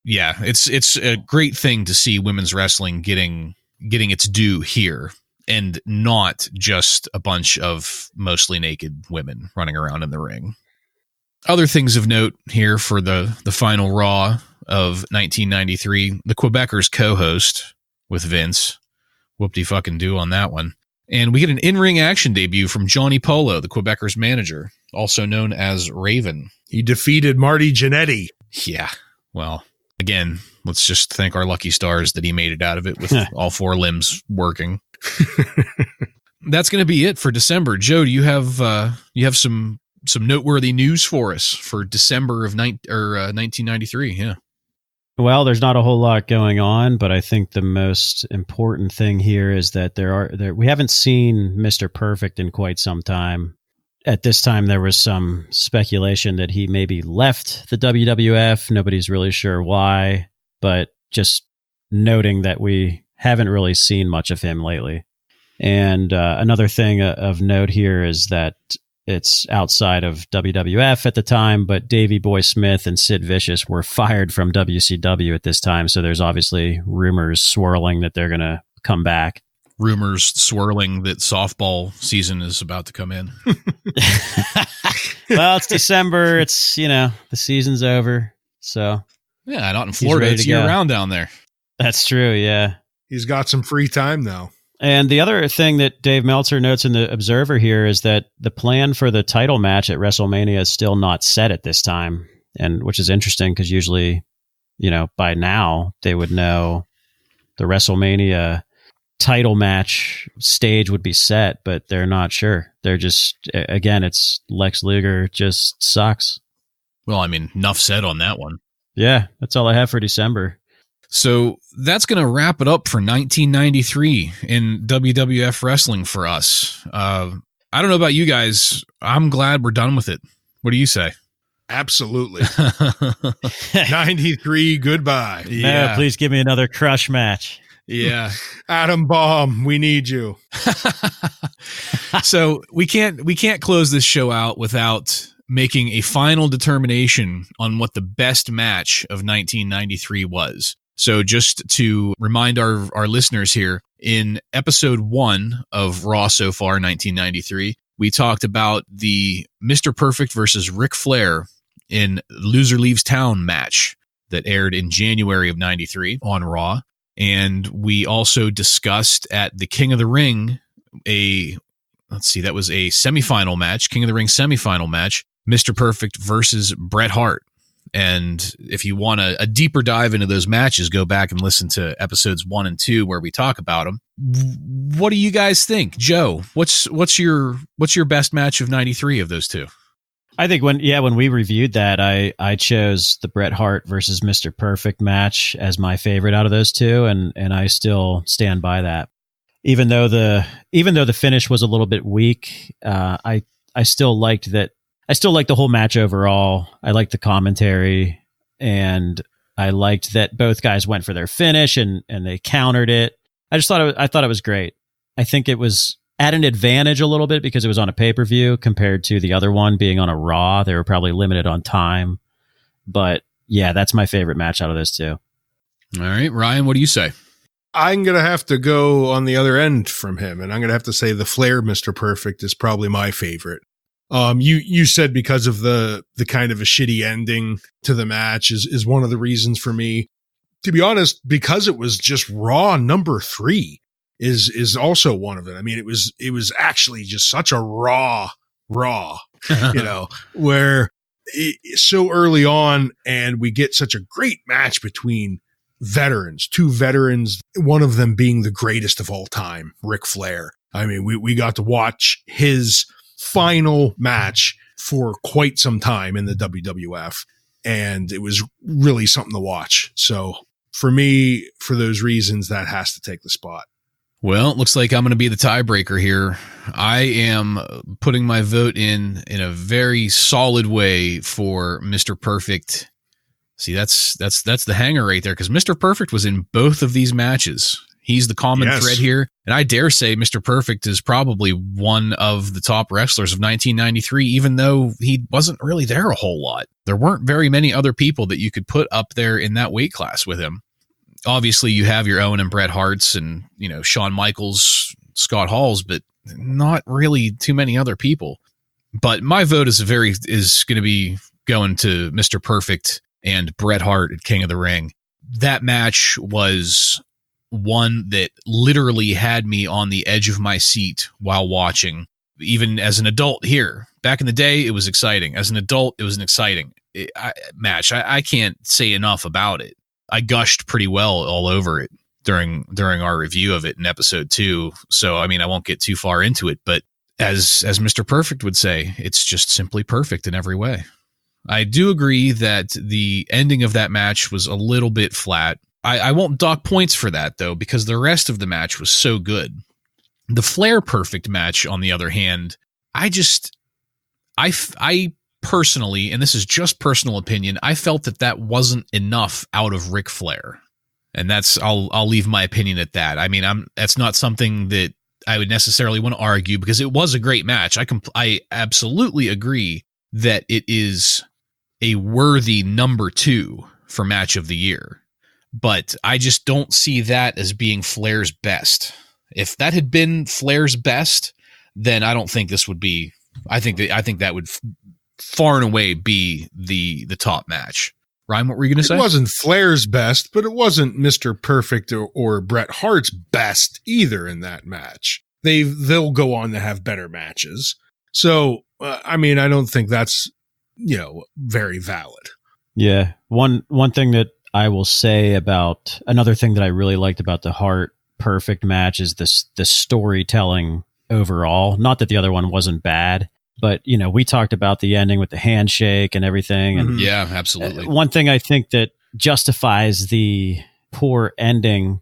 Yeah, it's a great thing to see women's wrestling getting its due here, and not just a bunch of mostly naked women running around in the ring. Other things of note here for the final Raw of 1993, the Quebecers co-host with Vince. Whoop-de-fucking-do on that one. And we get an in-ring action debut from Johnny Polo, the Quebecers manager, also known as Raven. He defeated Marty Jannetty. Yeah, well, again, let's just thank our lucky stars that he made it out of it with all 4 limbs working. That's going to be it for December. Joe, do you have some noteworthy news for us for December of 1993? Yeah. Well, there's not a whole lot going on, but I think the most important thing here is that we haven't seen Mr. Perfect in quite some time. At this time, there was some speculation that he maybe left the WWF. Nobody's really sure why, but just noting that we haven't really seen much of him lately. And another thing of note here is that it's outside of WWF at the time, but Davey Boy Smith and Sid Vicious were fired from WCW at this time. So there's obviously rumors swirling that they're going to come back. Rumors swirling that softball season is about to come in. Well, it's December. It's, the season's over. So yeah, not in Florida. It's year round down there. That's true. Yeah. He's got some free time now. And the other thing that Dave Meltzer notes in the Observer here is that the plan for the title match at WrestleMania is still not set at this time, and which is interesting because usually, by now they would know the WrestleMania title match stage would be set, but they're not sure. They're just, again, it's Lex Luger just sucks. Well, I mean, enough said on that one. Yeah, that's all I have for December. So that's going to wrap it up for 1993 in WWF wrestling for us. I don't know about you guys. I'm glad we're done with it. What do you say? Absolutely. 93, goodbye. Yeah. No, please give me another Crush match. Yeah. Adam Bomb, we need you. So we can't close this show out without making a final determination on what the best match of 1993 was. So just to remind our listeners here, in episode 1 of Raw So Far 1993, we talked about the Mr. Perfect versus Ric Flair in Loser Leaves Town match that aired in January of 93 on Raw. And we also discussed at the King of the Ring that was a semifinal match, King of the Ring semifinal match, Mr. Perfect versus Bret Hart. And if you want a deeper dive into those matches, go back and listen to episodes 1 and 2 where we talk about them. What do you guys think, Joe? What's your best match of 93 of those two? I think when we reviewed that, I chose the Bret Hart versus Mr. Perfect match as my favorite out of those two, and I still stand by that. Even though the finish was a little bit weak, I still liked that. I still liked the whole match overall. I liked the commentary, and I liked that both guys went for their finish and they countered it. I thought it was great. I think it was at an advantage a little bit because it was on a pay-per-view compared to the other one being on a Raw. They were probably limited on time, but yeah, that's my favorite match out of those two. All right, Ryan, what do you say? I'm going to have to go on the other end from him, and I'm going to have to say the Flair Mr. Perfect is probably my favorite. You said because of the kind of a shitty ending to the match is one of the reasons for me. To be honest, because it was just Raw number 3 is also one of it. I mean, it was actually just such a raw, where so early on, and we get such a great match between two veterans, one of them being the greatest of all time, Ric Flair. I mean, we got to watch his final match for quite some time in the WWF, and it was really something to watch. So for me, for those reasons, that has to take the spot. Well, it looks like I'm going to be the tiebreaker here. I am putting my vote in a very solid way for Mr. Perfect. See, that's the hanger right there, because Mr. Perfect was in both of these matches. He's the common Yes. thread here. And I dare say Mr. Perfect is probably one of the top wrestlers of 1993, even though he wasn't really there a whole lot. There weren't very many other people that you could put up there in that weight class with him. Obviously, you have your Owen and Bret Harts and, Shawn Michaels, Scott Halls, but not really too many other people. But my vote is going to be going to Mr. Perfect and Bret Hart at King of the Ring. That match was one that literally had me on the edge of my seat while watching, even as an adult here. Back in the day, it was exciting. As an adult, it was an exciting match. I can't say enough about it. I gushed pretty well all over it during our review of it in episode 2. So, I won't get too far into it, but as Mr. Perfect would say, it's just simply perfect in every way. I do agree that the ending of that match was a little bit flat. I won't dock points for that, though, because the rest of the match was so good. The Flair Perfect match, on the other hand, I personally, and this is just personal opinion, I felt that wasn't enough out of Ric Flair. And I'll leave my opinion at that. That's not something that I would necessarily want to argue, because it was a great match. I absolutely agree that it is a worthy number 2 for match of the year. But I just don't see that as being Flair's best. If that had been Flair's best, then I don't think this would be. I think that would far and away be the top match. Ryan, what were you going to say? It wasn't Flair's best, but it wasn't Mr. Perfect or Bret Hart's best either in that match. They'll go on to have better matches. So, I don't think that's, very valid. Yeah. One thing that I will say about another thing that I really liked about the Hart Perfect match is the storytelling overall. Not that the other one wasn't bad, but we talked about the ending with the handshake and everything. And yeah, absolutely. One thing I think that justifies the poor ending,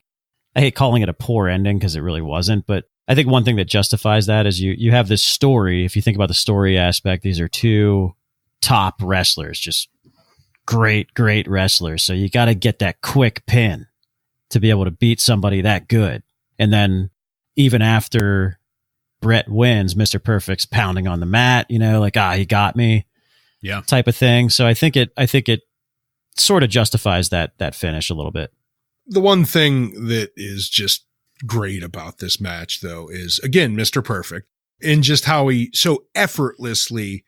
I hate calling it a poor ending because it really wasn't, but I think one thing that justifies that is you have this story. If you think about the story aspect, these are 2 top wrestlers, just great wrestlers. So you got to get that quick pin to be able to beat somebody that good. And then even after Bret wins, Mr. Perfect's pounding on the mat, he got me, type of thing. So I think it sort of justifies that finish a little bit. The one thing that is just great about this match, though, is, again, Mr. Perfect, and just how he so effortlessly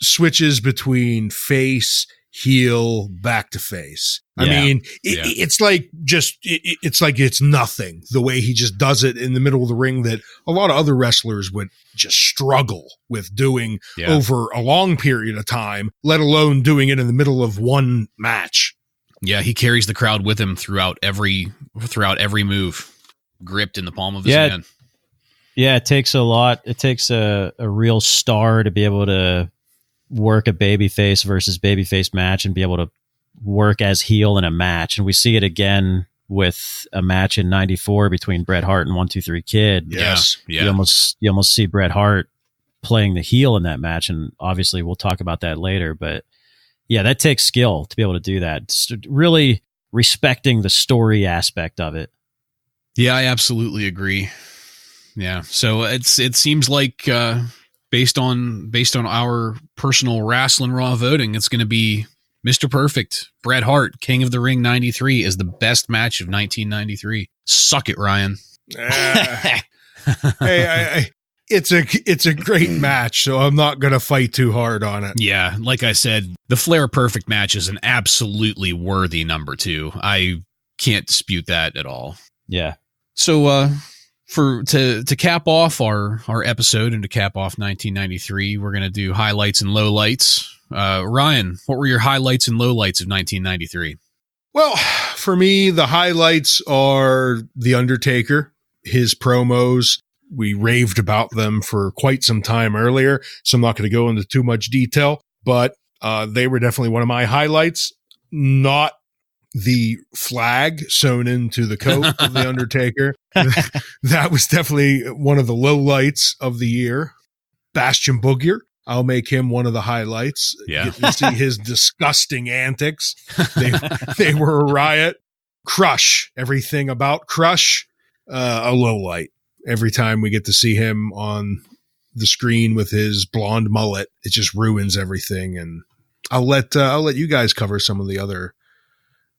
switches between face, heel, back to face. It's like it's nothing, the way he just does it in the middle of the ring that a lot of other wrestlers would just struggle with doing over a long period of time, let alone doing it in the middle of one match. Yeah, he carries the crowd with him throughout every move, gripped in the palm of his hand. Yeah, it takes a lot. It takes a real star to be able to work a babyface versus babyface match and be able to work as heel in a match. And we see it again with a match in '94 between Bret Hart and 1-2-3 Kid. Yes. Yeah. You almost see Bret Hart playing the heel in that match. And obviously we'll talk about that later, but yeah, that takes skill to be able to do that. Just really respecting the story aspect of it. Yeah, I absolutely agree. Yeah. So it seems like, based on our personal Wrestling Raw voting, it's going to be Mr. Perfect, Bret Hart, King of the Ring '93 is the best match of 1993. Suck it, Ryan. Hey, it's a great match, so I'm not going to fight too hard on it. Yeah, like I said, the Flair Perfect match is an absolutely worthy number 2. I can't dispute that at all. Yeah. So, to cap off our episode and to cap off 1993, we're going to do highlights and lowlights. Ryan, what were your highlights and lowlights of 1993? Well, for me, the highlights are The Undertaker, his promos. We raved about them for quite some time earlier, so I'm not going to go into too much detail, but they were definitely one of my highlights. Not the flag sewn into the coat of The Undertaker. That was definitely one of the lowlights of the year. Bastion Boogier, I'll make him one of the highlights. Yeah. Get to see his disgusting antics. They were a riot. Crush, everything about Crush. a low light. Every time we get to see him on the screen with his blonde mullet, it just ruins everything. And I'll let you guys cover some of the other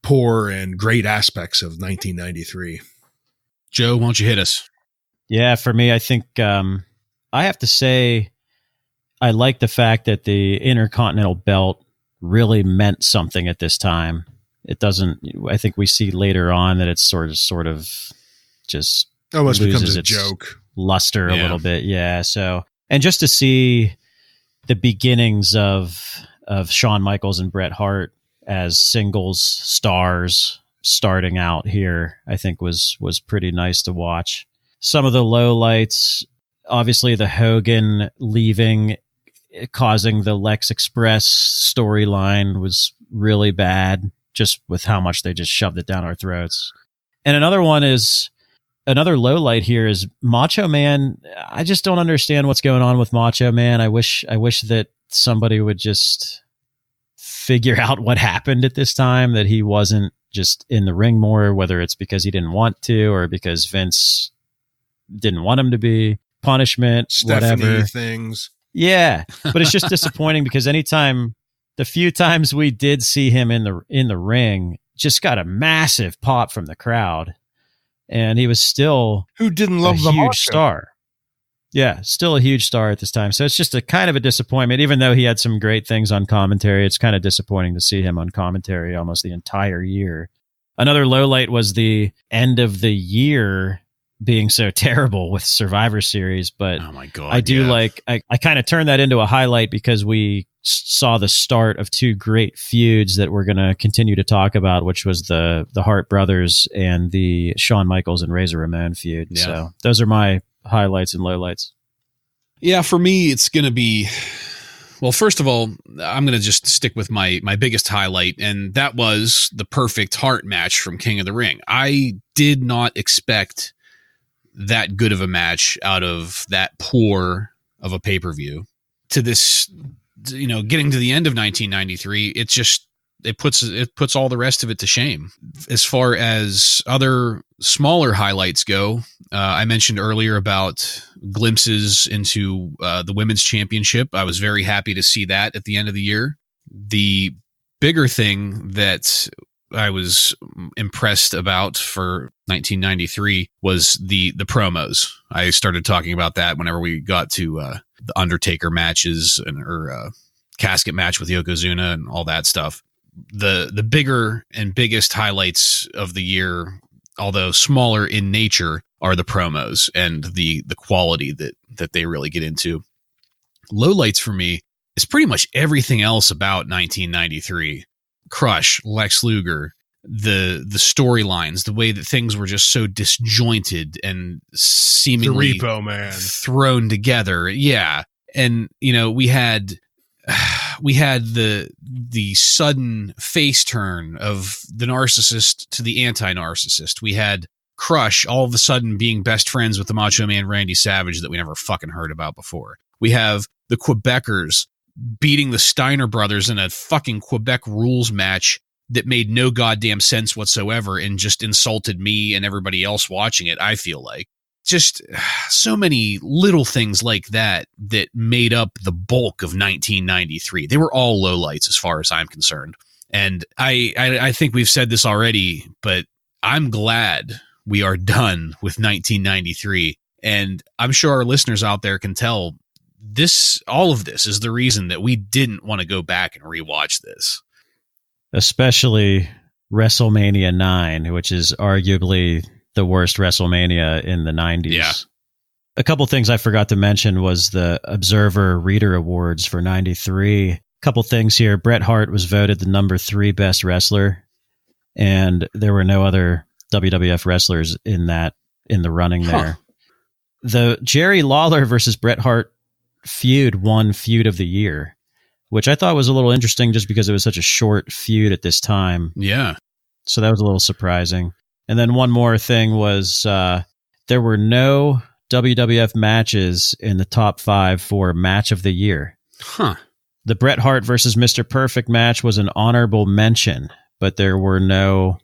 poor and great aspects of 1993. Joe, why don't you hit us? Yeah, for me, I think I have to say I like the fact that the Intercontinental Belt really meant something at this time. It doesn't. I think we see later on that it's sort of just almost becomes loses a its joke. luster a Yeah. little bit. Yeah. So, and just to see the beginnings of Shawn Michaels and Bret Hart as singles stars starting out here, I think was pretty nice to watch. Some of the lowlights, obviously the Hogan leaving, causing the Lex Express storyline was really bad, just with how much they just shoved it down our throats. And another lowlight here is Macho Man. I just don't understand what's going on with Macho Man. I wish that somebody would just figure out what happened at this time, that he wasn't just in the ring more, whether it's because he didn't want to or because Vince didn't want him to be. Punishment, Stephanie whatever. things. Yeah, but it's just disappointing because the few times we did see him in the ring, just got a massive pop from the crowd, and he was still Who didn't a love the huge Macho? star. Yeah, still a huge star at this time. So it's just a kind of a disappointment, even though he had some great things on commentary. It's kind of disappointing to see him on commentary almost the entire year. Another lowlight was the end of the year being so terrible with Survivor Series, but Oh my God. I do yeah. I kind of turned that into a highlight because we saw the start of two great feuds that we're going to continue to talk about, which was the Hart brothers and the Shawn Michaels and Razor Ramon feud. Yeah. So those are my highlights and lowlights. Yeah, for me, it's going to be, well, first of all, I'm going to just stick with my biggest highlight, and that was the perfect Hart match from King of the Ring. I did not expect that good of a match out of that poor of a pay-per-view. To this, getting to the end of 1993, it puts all the rest of it to shame. As far as other smaller highlights go, I mentioned earlier about glimpses into the women's championship. I was very happy to see that at the end of the year. The bigger thing that I was impressed about for 1993 was the promos. I started talking about that whenever we got to the Undertaker matches or casket match with Yokozuna and all that stuff. The bigger and biggest highlights of the year, although smaller in nature, are the promos and the quality that they really get into. Lowlights for me is pretty much everything else about 1993. Crush, Lex Luger, the storylines, the way that things were just so disjointed and The seemingly Repo Man. thrown together. Yeah. And we had the sudden face turn of the narcissist to the anti-narcissist. We had Crush all of a sudden being best friends with the Macho Man Randy Savage that we never fucking heard about before. We have the Quebecers beating the Steiner brothers in a fucking Quebec rules match that made no goddamn sense whatsoever and just insulted me and everybody else watching it, I feel like. Just so many little things like that made up the bulk of 1993. They were all lowlights as far as I'm concerned. And I think we've said this already, but I'm glad we are done with 1993. And I'm sure our listeners out there can tell all of this is the reason that we didn't want to go back and rewatch this. Especially WrestleMania 9, which is arguably the worst WrestleMania in the 90s. Yeah. A couple things I forgot to mention was the Observer Reader Awards for 93. Couple things here. Bret Hart was voted the number 3 best wrestler, and there were no other WWF wrestlers in the running there. The Jerry Lawler versus Bret Hart feud won Feud of the Year, which I thought was a little interesting just because it was such a short feud at this time. Yeah. So that was a little surprising. And then one more thing was there were no WWF matches in the top 5 for Match of the Year. Huh. The Bret Hart versus Mr. Perfect match was an honorable mention, but there were no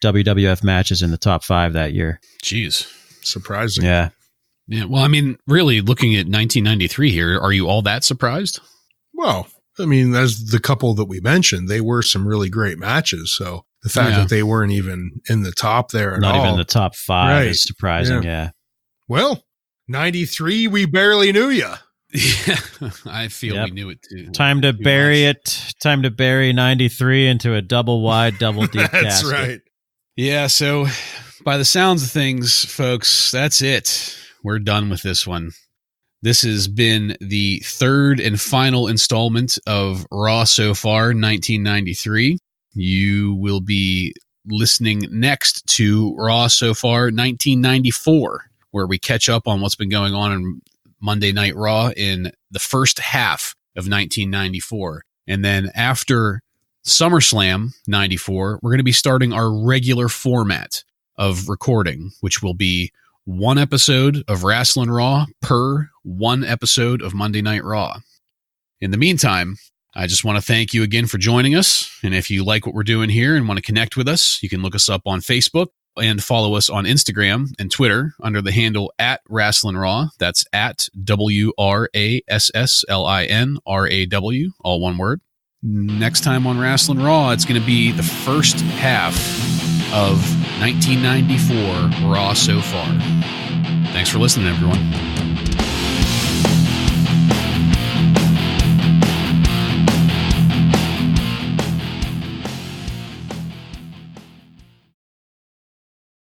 WWF matches in the top 5 that year. Jeez. Surprising. Yeah. Yeah. Well, I mean, really looking at 1993 here, are you all that surprised? Well, I mean, as the couple that we mentioned, they were some really great matches. So the fact Yeah. that they weren't even in the top there at Not all. even in the top 5 Right. is surprising. Yeah. Well, 93, we barely knew you. Yeah. I feel Yep. we knew it too. Time to Too bury much. it. Time to bury 93 into a double wide, double deep That's casket. right. Yeah. So by the sounds of things, folks, that's it. We're done with this one. This has been the third and final installment of Raw So Far 1993. You will be listening next to Raw So Far 1994, where we catch up on what's been going on in Monday Night Raw in the first half of 1994. And then after SummerSlam 94, we're going to be starting our regular format of recording, which will be one episode of Wrestling Raw per one episode of Monday Night Raw. In the meantime, I just want to thank you again for joining us. And if you like what we're doing here and want to connect with us, you can look us up on Facebook and follow us on Instagram and Twitter under the handle @Wrestling Raw. That's @WRASSLINRAW, all one word. Next time on Wrestling Raw, it's going to be the first half of 1994 Raw So Far. Thanks for listening, everyone.